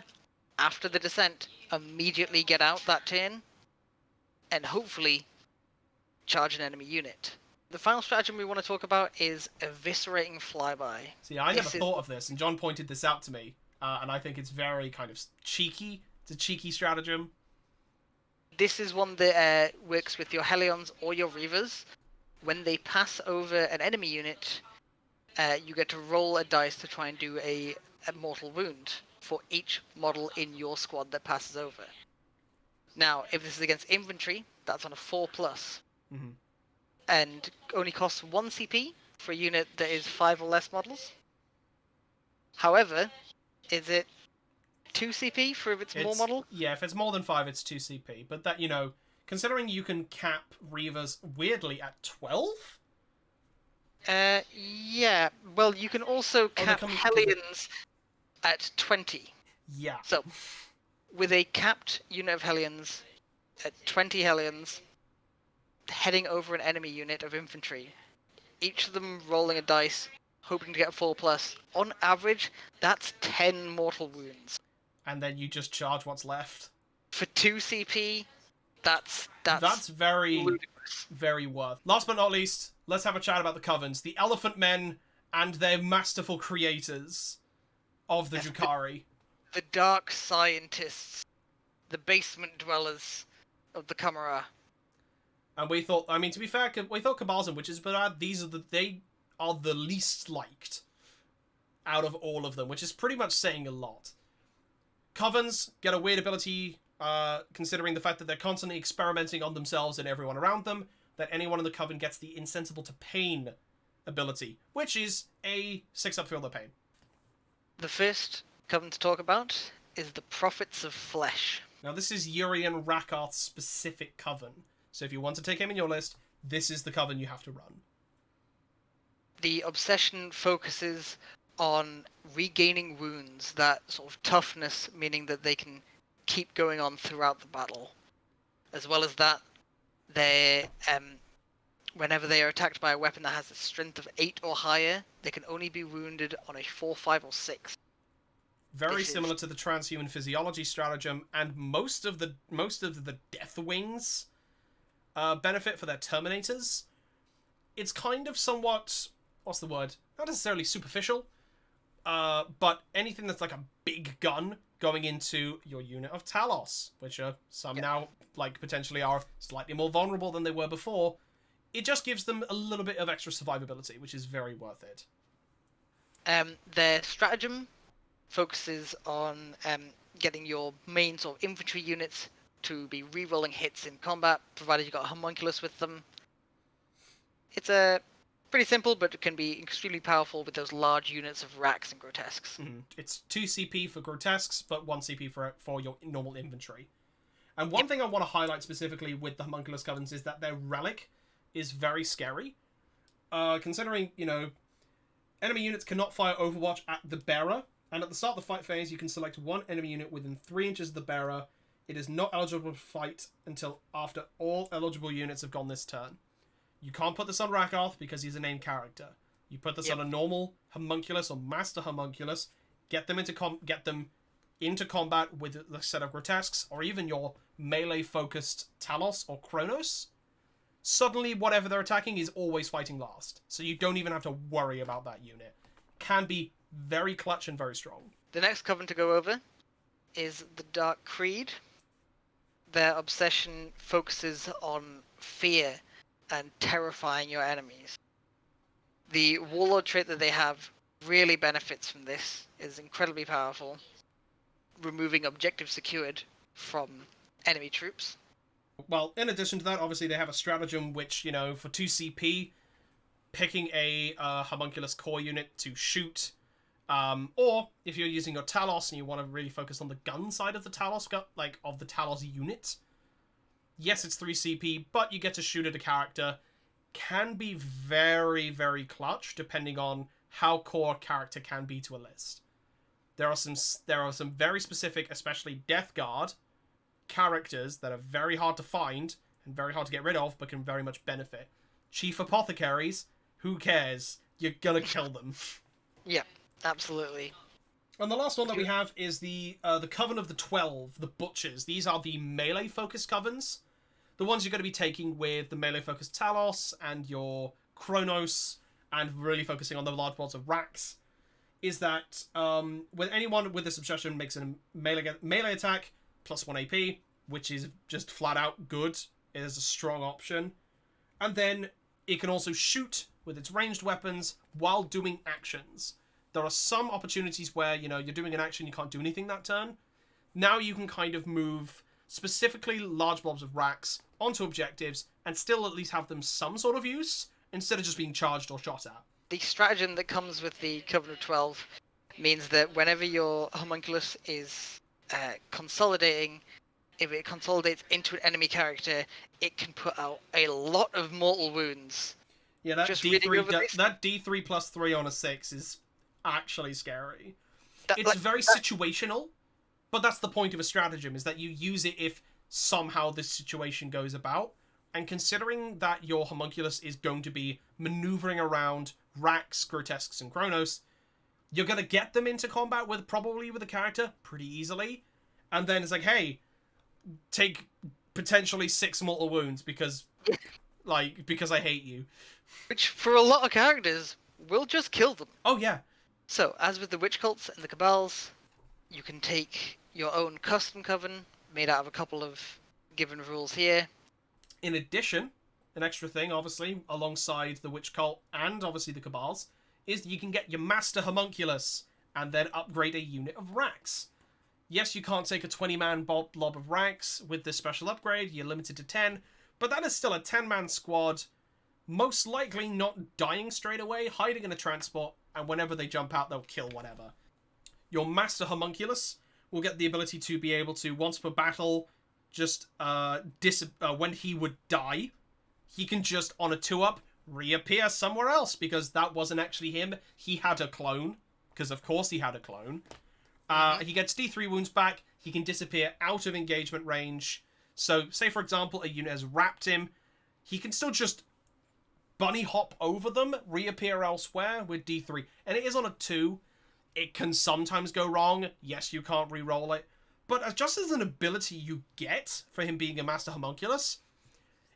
Speaker 2: after the descent, immediately get out that turn, and hopefully charge an enemy unit. The final stratagem we want to talk about is Eviscerating Flyby.
Speaker 1: See, I never thought of this, and John pointed this out to me, and I think it's very kind of cheeky. It's a cheeky stratagem.
Speaker 2: This is one that works with your Hellions or your Reavers. When they pass over an enemy unit, you get to roll a dice to try and do a mortal wound for each model in your squad that passes over. Now, if this is against infantry, that's on a 4+.
Speaker 1: Mm-hmm.
Speaker 2: And only costs 1 CP for a unit that is 5 or less models. However, is it 2 CP for if it's more model?
Speaker 1: Yeah, if it's more than 5, it's 2 CP. But that, you know, considering you can cap Reavers weirdly at 12?
Speaker 2: Yeah. Well, you can also cap Hellions at 20.
Speaker 1: Yeah.
Speaker 2: So, with a capped unit of Hellions, at 20 Hellions, heading over an enemy unit of infantry, each of them rolling a dice, hoping to get a 4+. On average, that's 10 mortal wounds.
Speaker 1: And then you just charge what's left.
Speaker 2: For 2 CP, that's
Speaker 1: very
Speaker 2: ludicrous.
Speaker 1: Very worth. Last but not least, let's have a chat about the Covens, the Elephant Men, and their masterful creators of the Drukhari.
Speaker 2: The dark scientists, the basement dwellers of the Camera.
Speaker 1: And we thought, I mean, to be fair, we thought Cabals and Witches, but they are the least liked out of all of them, which is pretty much saying a lot. Covens get a weird ability, considering the fact that they're constantly experimenting on themselves and everyone around them, that anyone in the Coven gets the Insensible to Pain ability, which is a 6-up Feel the Pain.
Speaker 2: The first Coven to talk about is the Prophets of Flesh.
Speaker 1: Now, this is Urian Rakarth's specific Coven. So if you want to take him in your list, this is the Coven you have to run.
Speaker 2: The obsession focuses on regaining wounds, that sort of toughness, meaning that they can keep going on throughout the battle. As well as that, they, whenever they are attacked by a weapon that has a strength of 8 or higher, they can only be wounded on a 4, 5, or 6.
Speaker 1: Very similar to the Transhuman Physiology stratagem, and most of the Death Wings benefit for their Terminators. It's kind of somewhat, what's the word? Not necessarily superficial, but anything that's like a big gun going into your unit of Talos, which are some now, like, potentially are slightly more vulnerable than they were before. It just gives them a little bit of extra survivability, which is very worth it.
Speaker 2: Their Stratagem focuses on getting your main sort of infantry units to be re-rolling hits in combat, provided you've got a homunculus with them. It's pretty simple, but it can be extremely powerful with those large units of Racks and Grotesques.
Speaker 1: It's 2 CP for Grotesques, but 1 CP for your normal infantry. And one thing I want to highlight specifically with the homunculus Covens is that their relic is very scary. Considering, you know, enemy units cannot fire Overwatch at the bearer, and at the start of the fight phase, you can select one enemy unit within 3 inches of the bearer. It is not eligible to fight until after all eligible units have gone this turn. You can't put this on Rakarth because he's a named character. You put this on a normal homunculus or master homunculus, get them into combat with a set of Grotesques, or even your melee-focused Talos or Kronos. Suddenly, whatever they're attacking is always fighting last. So you don't even have to worry about that unit. Can be very clutch and very strong.
Speaker 2: The next Coven to go over is the Dark Creed. Their obsession focuses on fear and terrifying your enemies. The Warlord trait that they have really benefits from this, is incredibly powerful, removing objective secured from enemy troops.
Speaker 1: Well, in addition to that, obviously they have a stratagem which, you know, for 2 CP, picking a homunculus core unit to shoot, or if you're using your Talos and you want to really focus on the gun side of the Talos, of the Talos unit, yes, it's 3 CP, but you get to shoot at a character. Can be very, very clutch, depending on how core a character can be to a list. There are some very specific, especially Death Guard, characters that are very hard to find and very hard to get rid of, but can very much benefit. Chief Apothecaries, who cares? You're gonna kill them.
Speaker 2: Yeah, absolutely.
Speaker 1: And the last one that we have is the Coven of the 12, the Butchers. These are the melee-focused Covens. The ones you're going to be taking with the melee-focused Talos and your Kronos, and really focusing on the large balls of Racks, is that when anyone with this obsession makes a melee attack, plus 1 AP, which is just flat out good. It is a strong option. And then it can also shoot with its ranged weapons while doing actions. There are some opportunities where, you know, you're doing an action, you can't do anything that turn. Now you can kind of move specifically large blobs of Racks onto objectives and still at least have them some sort of use instead of just being charged or shot at.
Speaker 2: The stratagem that comes with the Coven of 12 means that whenever your homunculus is consolidating, if it consolidates into an enemy character, it can put out a lot of mortal wounds.
Speaker 1: Yeah, that D3 plus 3 on a 6 is actually scary. It's very situational, but that's the point of a stratagem, is that you use it if somehow this situation goes about. And considering that your homunculus is going to be maneuvering around Racks, Grotesques, and Kronos, you're going to get them into combat probably with a character pretty easily. And then it's like, hey, take potentially 6 mortal wounds because I hate you. Which,
Speaker 2: for a lot of characters, will just kill them.
Speaker 1: Oh, yeah.
Speaker 2: So, as with the Witch Cults and the Cabals, you can take your own custom Coven, made out of a couple of given rules here.
Speaker 1: In addition, an extra thing, obviously, alongside the Witch Cult and obviously the Cabals, is you can get your Master Homunculus and then upgrade a unit of Racks. Yes, you can't take a 20-man blob of Racks with this special upgrade, you're limited to 10, but that is still a 10-man squad, most likely not dying straight away, hiding in a transport, and whenever they jump out, they'll kill whatever. Your Master Homunculus will get the ability to be able to, once per battle, just when he would die, he can just, on a 2-up, reappear somewhere else, because that wasn't actually him. He had a clone, because of course he had a clone. He gets D3 wounds back, he can disappear out of engagement range. So, say for example, a unit has wrapped him, he can still just bunny hop over them, reappear elsewhere with D3. And it is on a 2. It can sometimes go wrong. Yes, you can't re-roll it. But just as an ability you get for him being a Master Homunculus,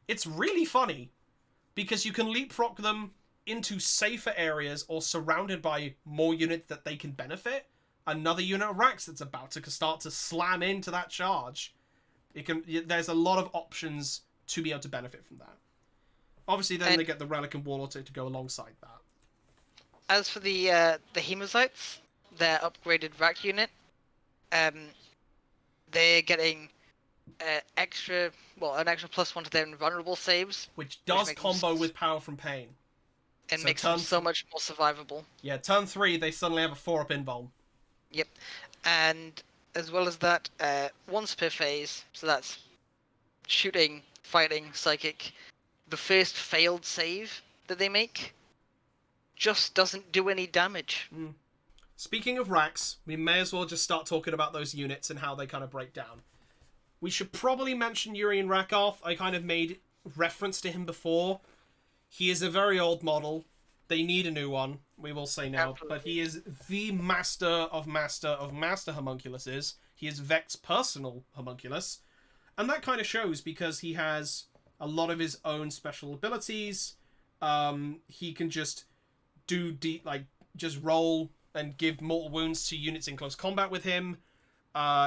Speaker 1: It's really funny because you can leapfrog them into safer areas or surrounded by more units that they can benefit. Another unit of Rax that's about to start to slam into that charge. There's a lot of options to be able to benefit from that. Obviously, then they get the Relic and Warlord to go alongside that.
Speaker 2: As for the Hemocytes, their upgraded Rack unit, they're getting an extra +1 to their invulnerable saves,
Speaker 1: which does combo with Power from Pain.
Speaker 2: And makes them so much more survivable.
Speaker 1: Yeah, turn 3, they suddenly have a 4-up invuln.
Speaker 2: Yep. And as well as that, once per phase, so that's shooting, fighting, psychic, the first failed save that they make just doesn't do any damage.
Speaker 1: Speaking of Rax, we may as well just start talking about those units and how they kind of break down. We should probably mention Urian Rakarth. I kind of made reference to him before. He is a very old model. They need a new one, we will say now. Absolutely. But he is the master of master homunculuses. He is Vect's personal homunculus. And that kind of shows because he has a lot of his own special abilities. He can just just roll and give mortal wounds to units in close combat with him.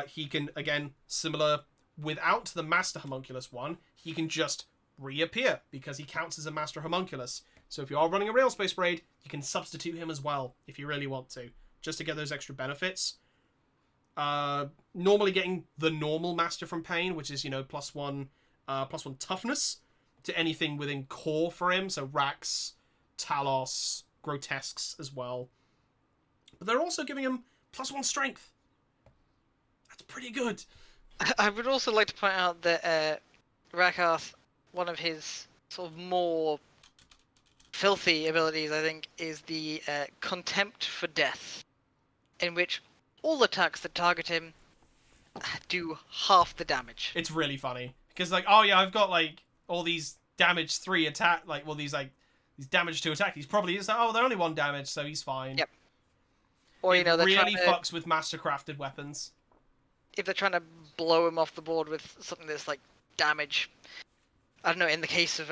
Speaker 1: He can, again, similar, without the master homunculus one, he can just reappear because he counts as a master homunculus. So if you are running a real space raid, you can substitute him as well if you really want to, just to get those extra benefits. Normally getting the normal Master from Pain, which is, +1 toughness to anything within core for him. So Rax, Talos, Grotesques as well. But they're also giving him +1 strength. That's pretty good.
Speaker 2: I would also like to point out that Rakarth, one of his sort of more filthy abilities, I think, is the Contempt for Death, in which all attacks that target him do half the damage.
Speaker 1: It's really funny because, I've got all these damage 3 attack, these damage 2 attack. He's probably they're only 1 damage, so he's fine.
Speaker 2: Yep. Or
Speaker 1: it really fucks with mastercrafted weapons.
Speaker 2: If they're trying to blow him off the board with something that's damage, I don't know. In the case of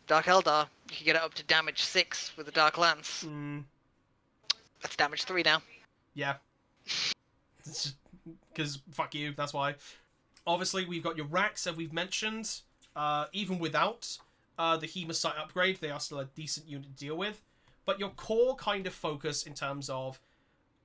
Speaker 2: Dark Eldar, you can get it up to damage 6 with the Dark Lance. That's damage 3 now.
Speaker 1: Yeah. Because fuck you, that's why. Obviously, we've got your Rax that we've mentioned. Even without the Hemocyte upgrade, they are still a decent unit to deal with. But your core kind of focus in terms of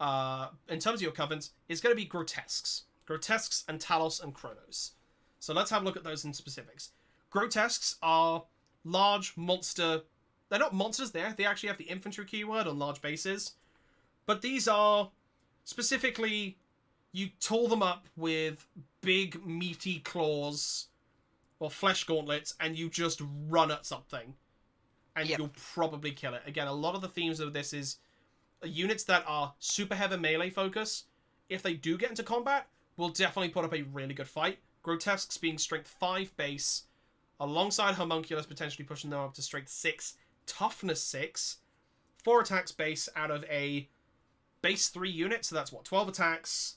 Speaker 1: your Covens is going to be Grotesques. Grotesques and Talos and Chronos. So let's have a look at those in specifics. Grotesques are large monster... They're not monsters there. They actually have the infantry keyword on large bases. But these are specifically... You tool them up with big, meaty claws or flesh gauntlets, and you just run at something. And you'll probably kill it. Again, a lot of the themes of this is units that are super heavy melee focus. If they do get into combat, will definitely put up a really good fight. Grotesques being strength 5 base, alongside Homunculus potentially pushing them up to strength 6, toughness 6, 4 attacks base out of a base 3 unit, so that's 12 attacks,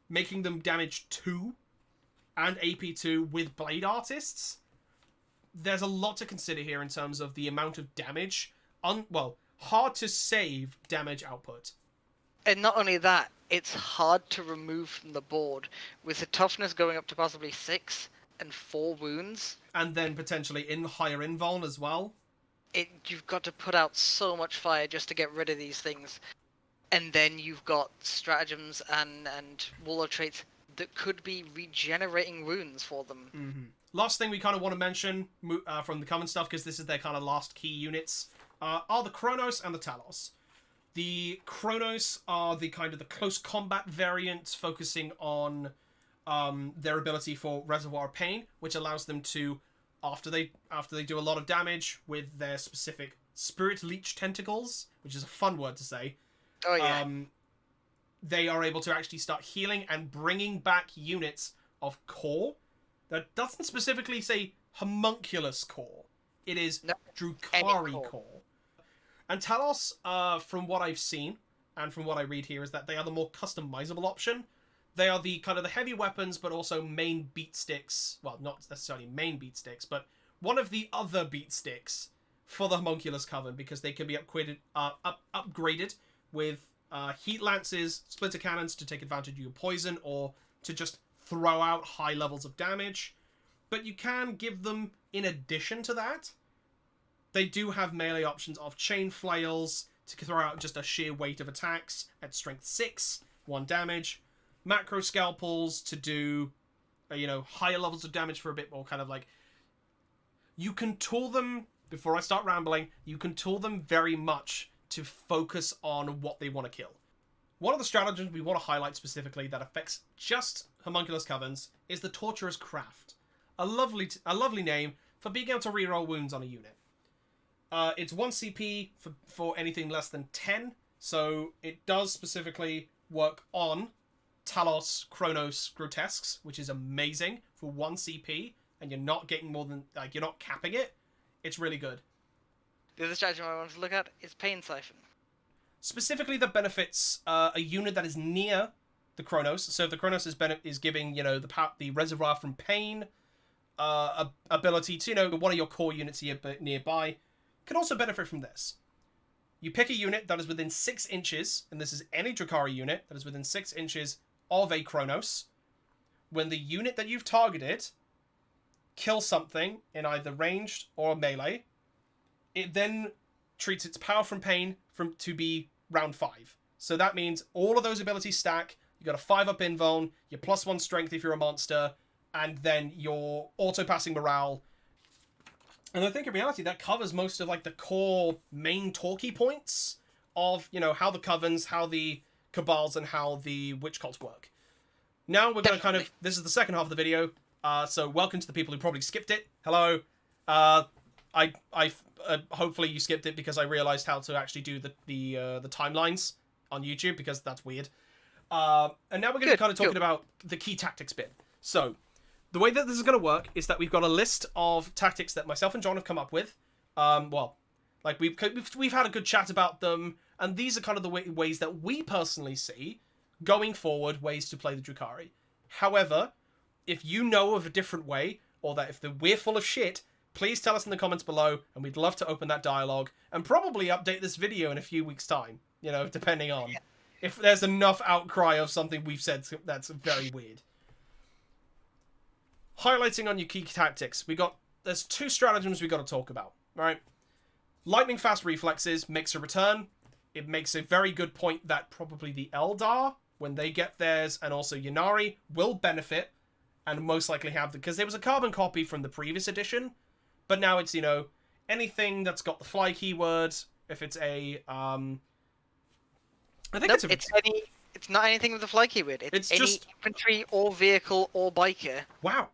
Speaker 1: making them damage 2 and AP 2 with Blade Artists. There's a lot to consider here in terms of the amount of damage, hard to save damage output.
Speaker 2: And not only that, it's hard to remove from the board, with the toughness going up to possibly 6 and 4 wounds.
Speaker 1: And then potentially higher invuln as well.
Speaker 2: You've got to put out so much fire just to get rid of these things. And then you've got stratagems and warlord traits that could be regenerating runes for them.
Speaker 1: Mm-hmm. Last thing we kind of want to mention from the common stuff, because this is their kind of last key units, are the Chronos and the Talos. The Chronos are the kind of the close combat variant, focusing on their ability for Reservoir of Pain, which allows them to, after they do a lot of damage with their specific Spirit Leech tentacles, which is a fun word to say.
Speaker 2: Oh yeah.
Speaker 1: They are able to actually start healing and bringing back units of core. That doesn't specifically say homunculus core. It is Drukhari core. And Talos, from what I've seen and from what I read here, is that they are the more customizable option. They are the kind of the heavy weapons, but also main beat sticks. Well, not necessarily main beat sticks, but one of the other beat sticks for the Homunculus Coven, because they can be upgraded with heat lances, splitter cannons to take advantage of your poison, or to just throw out high levels of damage. But you can give them, in addition to that, they do have melee options of chain flails to throw out just a sheer weight of attacks at strength 6, 1 damage. Macro scalpels to do, higher levels of damage for a bit more kind of like... You can tool them, before I start rambling, you can tool them very much to focus on what they want to kill. One of the stratagems we want to highlight specifically that affects just Homunculus Covens is the Torturer's Craft. A lovely name for being able to reroll wounds on a unit. It's 1 CP for anything less than 10, so it does specifically work on Talos, Kronos, Grotesques, which is amazing for 1 CP, and you're not getting more than, you're not capping it. It's really good.
Speaker 2: The other stratagem I want to look at is Pain Siphon.
Speaker 1: Specifically, that benefits a unit that is near the Kronos. So if the Kronos is giving, the Reservoir from Pain ability to, one of your core units nearby, can also benefit from this. You pick a unit that is within 6 inches, and this is any Drukhari unit that is within 6 inches of a Kronos. When the unit that you've targeted kills something in either ranged or melee, it then treats its power from Pain to be round 5. So that means all of those abilities stack. You got a 5-up invuln, your +1 strength if you're a monster, and then your auto-passing morale. And I think in reality that covers most of the core main talky points of, how the Covens, how the Cabals, and how the Witch Cults work. Now we're going to this is the second half of the video, so welcome to the people who probably skipped it. Hello. Hopefully you skipped it because I realized how to actually do the timelines on YouTube, because that's weird. And now we're going to kind of talking about the key tactics bit. So the way that this is going to work is that we've got a list of tactics that myself and John have come up with. We've had a good chat about them, and these are kind of the ways that we personally see going forward, ways to play the Drukhari. However, if you know of a different way, or that if we're full of shit, please tell us in the comments below, and we'd love to open that dialogue, and probably update this video in a few weeks' time, depending on if there's enough outcry of something we've said that's very weird. Highlighting on your key tactics, there's 2 stratagems we got to talk about, right? Lightning fast reflexes makes a return. It makes a very good point that probably the Eldar, when they get theirs, and also Ynnari, will benefit, and most likely have because there was a carbon copy from the previous edition, but now it's, anything that's got the fly keyword, if it's a,
Speaker 2: it's not anything with the fly keyword. It's any just infantry or vehicle or biker.
Speaker 1: Wow.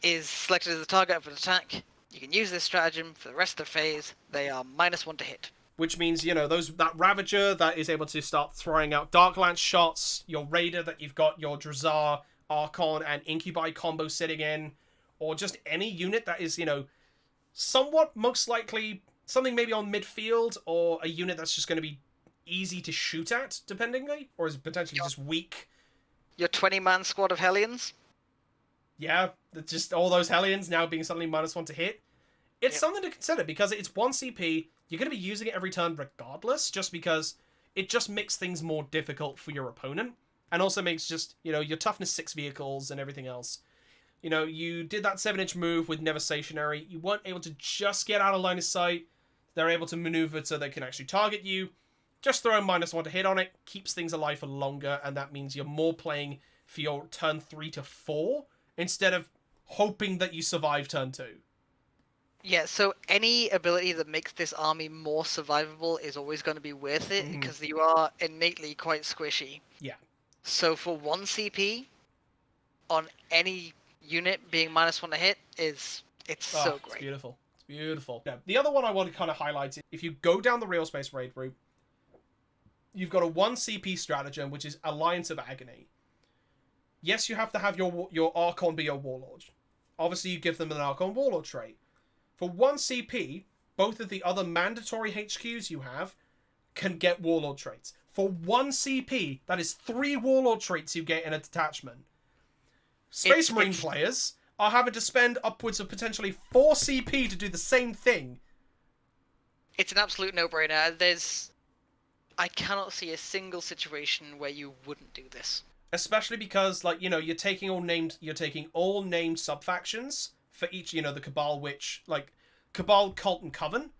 Speaker 2: Is selected as the target of an attack. You can use this stratagem for the rest of the phase. They are -1 to hit. Which
Speaker 1: means, that Ravager that is able to start throwing out Dark Lance shots, your Raider that you've got your Drazar, Archon, and Incubi combo sitting in, or just any unit that is, somewhat most likely something maybe on midfield, or a unit that's just going to be easy to shoot at, dependingly, or is potentially just weak.
Speaker 2: Your 20-man squad of Hellions.
Speaker 1: Yeah, just all those Hellions now being suddenly -1 to hit. It's something to consider, because it's 1 CP, you're going to be using it every turn regardless, just because it just makes things more difficult for your opponent, and also makes just, your toughness 6 vehicles and everything else. You did that 7-inch move with Never Stationary, you weren't able to just get out of line of sight, they're able to maneuver so they can actually target you. Just throwing -1 to hit on it keeps things alive for longer, and that means you're more playing for your turn 3 to 4, instead of hoping that you survive turn 2.
Speaker 2: Yeah, so any ability that makes this army more survivable is always going to be worth it, because you are innately quite squishy.
Speaker 1: Yeah.
Speaker 2: So for 1 CP, on any unit being -1 to hit, it's so great.
Speaker 1: It's beautiful. It's beautiful. Yeah. The other one I want to kind of highlight is, if you go down the Real Space Raid route, you've got a 1 CP stratagem, which is Alliance of Agony. Yes, you have to have your Archon be your Warlord. Obviously, you give them an Archon Warlord trait. For 1 CP, both of the other mandatory HQs you have can get Warlord traits. For 1 CP, that is 3 Warlord traits you get in a detachment. Space Marine players are having to spend upwards of potentially 4 CP to do the same thing.
Speaker 2: It's an absolute no-brainer. I cannot see a single situation where you wouldn't do this.
Speaker 1: Especially because, like, you know, you're taking all named sub-factions for each, you know, the Cabal, which, like, Cabal, Cult, and Coven.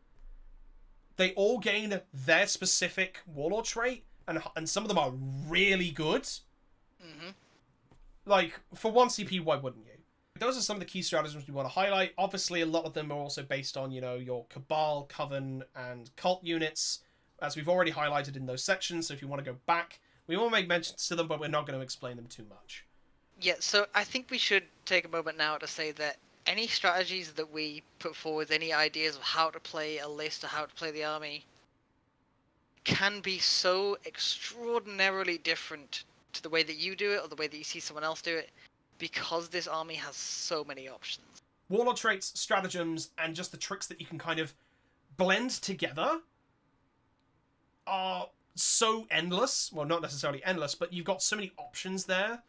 Speaker 1: They all gain their specific warlord trait, and some of them are really good.
Speaker 2: Mm-hmm.
Speaker 1: Like, for 1 CP, why wouldn't you? Those are some of the key stratagems we want to highlight. Obviously, a lot of them are also based on, you know, your Cabal, Coven, and Cult units, as we've already highlighted in those sections, so if you want to go back, we will make mentions to them, but we're not going to explain them too much.
Speaker 2: Yeah, so I think we should take a moment now to say that any strategies that we put forward, any ideas of how to play a list or how to play the army, can be so extraordinarily different to the way that you do it or the way that you see someone else do it, because this army has so many options.
Speaker 1: Warlord traits, stratagems, and just the tricks that you can kind of blend together are so endless. Well, not necessarily endless, but you've got so many options there.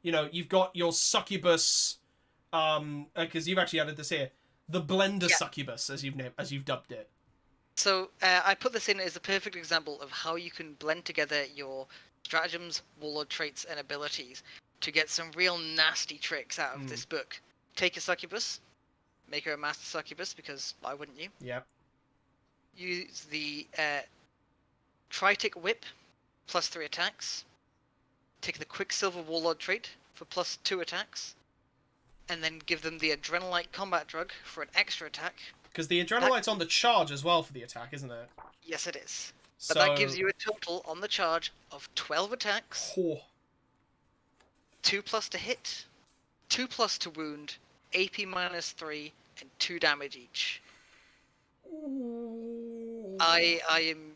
Speaker 1: You know, you've got your Succubus, because you've actually added this here, the Blender Succubus, as you've dubbed it.
Speaker 2: So I put this in as a perfect example of how you can blend together your stratagems, warlord traits, and abilities to get some real nasty tricks out of this book. Take a Succubus, make her a Master Succubus, because why wouldn't you?
Speaker 1: Yep.
Speaker 2: Use the Tritic Whip, plus 3 attacks. Take the Quicksilver Warlord trait for plus 2 attacks. And then give them the Adrenalite Combat Drug for an extra attack.
Speaker 1: Because the Adrenalite's on the charge as well for the attack, isn't it?
Speaker 2: Yes, it is.
Speaker 1: So...
Speaker 2: But that gives you a total on the charge of 12 attacks. 2 plus to hit, 2 plus to wound, AP minus 3, and 2 damage each. I am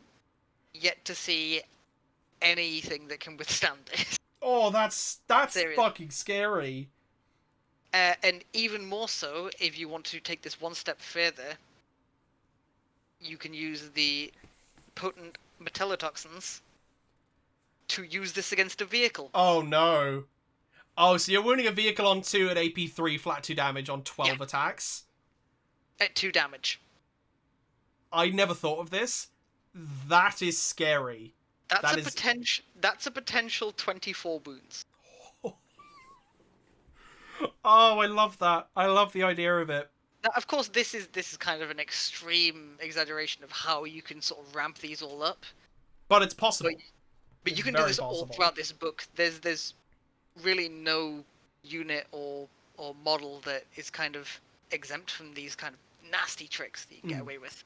Speaker 2: yet to see anything that can withstand this.
Speaker 1: Oh, that's
Speaker 2: Seriously.
Speaker 1: fucking scary.
Speaker 2: And even more so, if you want to take this one step further, you can use the potent metallotoxins to use this against a vehicle.
Speaker 1: Oh no. Oh, so you're wounding a vehicle on 2 at AP 3, flat 2 damage on 12 attacks?
Speaker 2: At 2 damage.
Speaker 1: I never thought of this. That is scary.
Speaker 2: That's a potential 24 wounds.
Speaker 1: Oh, I love that. I love the idea of it.
Speaker 2: Now, of course, this is kind of an extreme exaggeration of how you can sort of ramp these all up.
Speaker 1: But it's possible.
Speaker 2: But you can do this all throughout this book. There's really no unit or model that is kind of exempt from these kind of nasty tricks that you can get away with.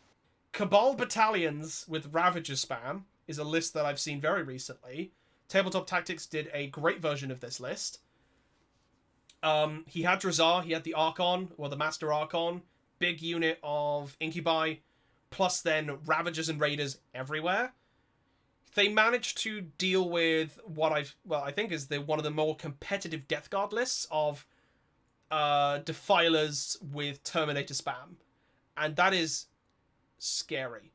Speaker 1: Cabal battalions with Ravages spam is a list that I've seen very recently. Tabletop Tactics did a great version of this list. He had Drazar, he had the Archon, or the Master Archon, big unit of Incubi, plus then Ravagers and Raiders everywhere. They managed to deal with what I think is one of the more competitive Death Guard lists of Defilers with Terminator spam. And that is scary.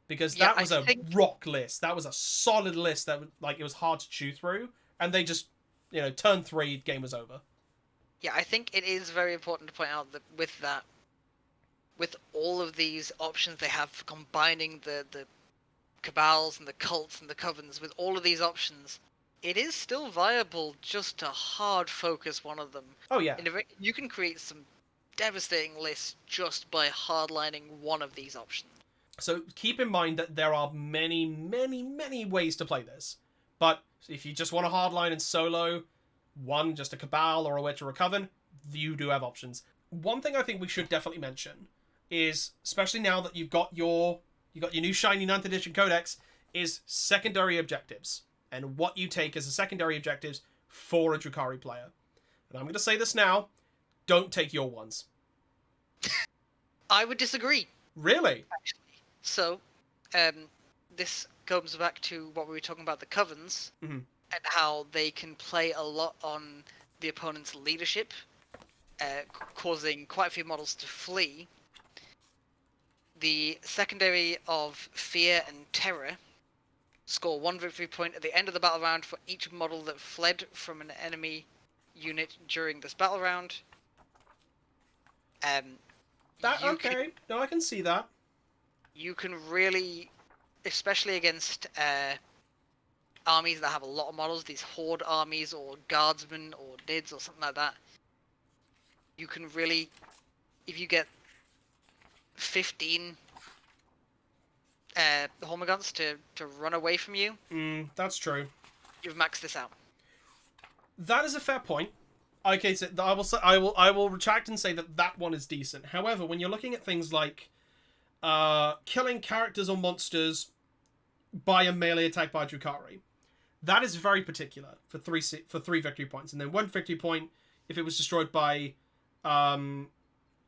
Speaker 1: Because that was a rock list. That was a solid list that it was hard to chew through. And they just, turn 3, game was over.
Speaker 2: Yeah, I think it is very important to point out that with all of these options they have for combining the Cabals and the Cults and the Covens, with all of these options, it is still viable just to hard focus one of them.
Speaker 1: Oh, yeah.
Speaker 2: You can create some devastating lists just by hardlining one of these options.
Speaker 1: So keep in mind that there are many, many, many ways to play this. But if you just want to hardline and solo, just a Cabal or a Witch or a Coven, you do have options. One thing I think we should definitely mention is, especially now that you've got your new shiny 9th edition codex, is secondary objectives. And what you take as a secondary objectives for a Drukhari player. And I'm going to say this now, don't take your ones.
Speaker 2: I would disagree.
Speaker 1: Really?
Speaker 2: Actually. So, this comes back to what we were talking about, the Covens, and how they can play a lot on the opponent's leadership, causing quite a few models to flee. The secondary of Fear and Terror score 1 victory point at the end of the battle round for each model that fled from an enemy unit during this battle round.
Speaker 1: That
Speaker 2: you
Speaker 1: okay? No, I can see that.
Speaker 2: You can really, especially against armies that have a lot of models, these horde armies or guardsmen or nids or something like that. You can really, if you get 15 Hormagaunts to run away from you,
Speaker 1: That's true.
Speaker 2: you've maxed this out.
Speaker 1: That is a fair point. Okay, so I will retract and say that one is decent. However, when you're looking at things like killing characters or monsters by a melee attack by Drukhari, that is very particular for three victory points, and then one victory point if it was destroyed by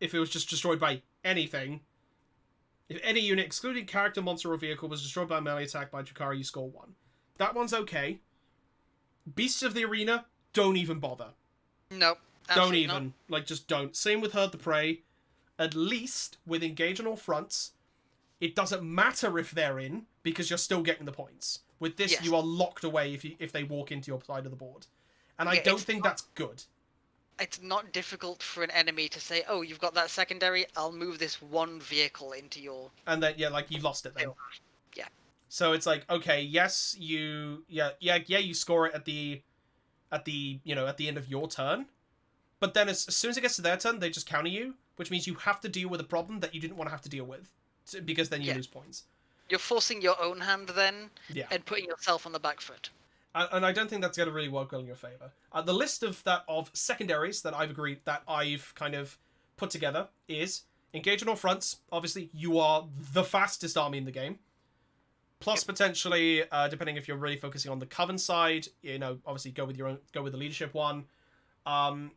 Speaker 1: if it was just destroyed by anything. If any unit, excluding character, monster, or vehicle, was destroyed by a melee attack by Drukhari, you score 1. That one's okay. Beasts of the Arena, don't even bother.
Speaker 2: Nope.
Speaker 1: Don't even.
Speaker 2: Not.
Speaker 1: Like, just don't. Same with Herd the Prey. At least, with Engage on all fronts, it doesn't matter if they're in, because you're still getting the points. With this,
Speaker 2: Yes.
Speaker 1: you are locked away if they walk into your side of the board. And I don't think that's good.
Speaker 2: It's not difficult for an enemy to say, oh, you've got that secondary, I'll move this one vehicle into your...
Speaker 1: And then, like, you've lost it then.
Speaker 2: Yeah.
Speaker 1: So it's like, okay, yes, you score it at the end of your turn. But then as soon as it gets to their turn, they just counter you, which means you have to deal with a problem that you didn't want to have to deal with, because then you lose points.
Speaker 2: You're forcing your own hand then,
Speaker 1: and
Speaker 2: putting yourself on the back foot.
Speaker 1: And I don't think that's going to really work well in your favor. The list of secondaries that I've kind of put together is Engage on all fronts. Obviously, you are the fastest army in the game. Plus, potentially, depending if you're really focusing on the Coven side, obviously go with the leadership one. Banners,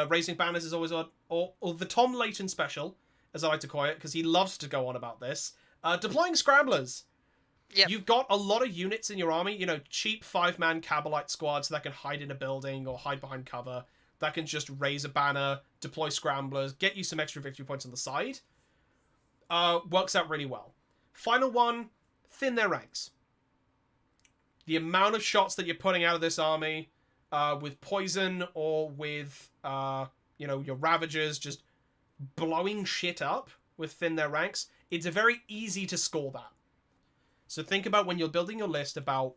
Speaker 1: raising banners is always odd. Or the Tom Layton special, as I like to call it, because he loves to go on about this. Deploying scramblers.
Speaker 2: Yep.
Speaker 1: You've got a lot of units in your army, cheap 5-man Cabalite squads that can hide in a building or hide behind cover, that can just raise a banner, deploy scramblers, get you some extra victory points on the side. Works out really well. Final one, thin their ranks. The amount of shots that you're putting out of this army with poison or with, your Ravages just blowing shit up with thin their ranks, it's very easy to score that. So think about when you're building your list about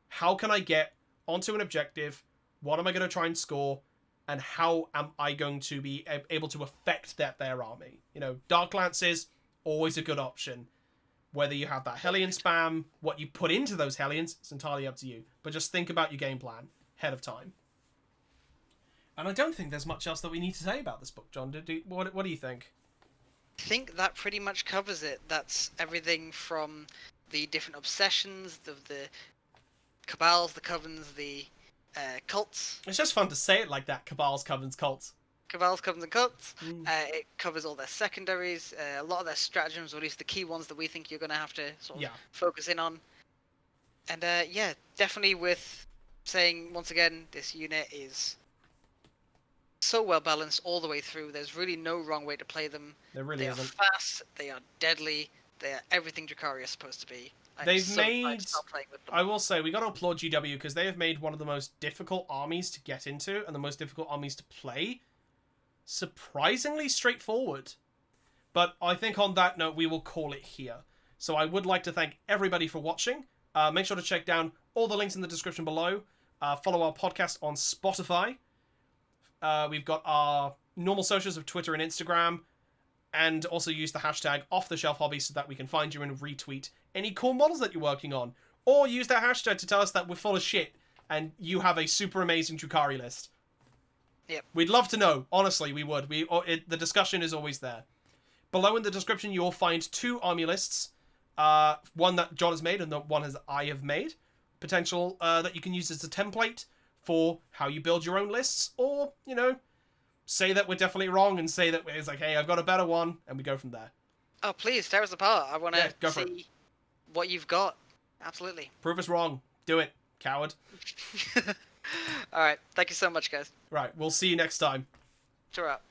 Speaker 1: how can I get onto an objective, what am I going to try and score, and how am I going to be able to affect their army. Dark Lances, always a good option. Whether you have that Hellion spam, what you put into those Hellions, it's entirely up to you. But just think about your game plan ahead of time. And I don't think there's much else that we need to say about this book, John. What do you think?
Speaker 2: I think that pretty much covers it. That's everything from the different obsessions, the Cabals, the Covens, the cults.
Speaker 1: It's just fun to say it like that, Cabals, Covens, cults.
Speaker 2: Cabals, Covens, and cults. It covers all their secondaries, a lot of their stratagems, or at least the key ones that we think you're going to have to sort of focus in on. And definitely with saying, once again, this unit is so well balanced all the way through. There's really no wrong way to play them.
Speaker 1: There really isn't.
Speaker 2: They are fast, they are deadly, they are everything Drukhari is supposed to be.
Speaker 1: I will say, we got to applaud GW because they have made one of the most difficult armies to get into and the most difficult armies to play surprisingly straightforward. But I think on that note, we will call it here. So I would like to thank everybody for watching. Make sure to check down all the links in the description below. Follow our podcast on Spotify. We've got our normal socials of Twitter and Instagram. And also use the hashtag #OffTheShelfHobby so that we can find you and retweet any cool models that you're working on. Or use that hashtag to tell us that we're full of shit and you have a super amazing Drukhari list.
Speaker 2: Yep.
Speaker 1: We'd love to know. Honestly, we would. The discussion is always there. Below in the description, you'll find 2 army lists. One that John has made and the one that I have made. Potential that you can use as a template for how you build your own lists. Or, say that we're definitely wrong and say that it's like, hey, I've got a better one, and we go from there.
Speaker 2: Oh, please, tear us apart. I want to see what you've got. Absolutely.
Speaker 1: Prove us wrong. Do it, coward.
Speaker 2: Alright, thank you so much, guys.
Speaker 1: Right, we'll see you next time.
Speaker 2: Cheer up.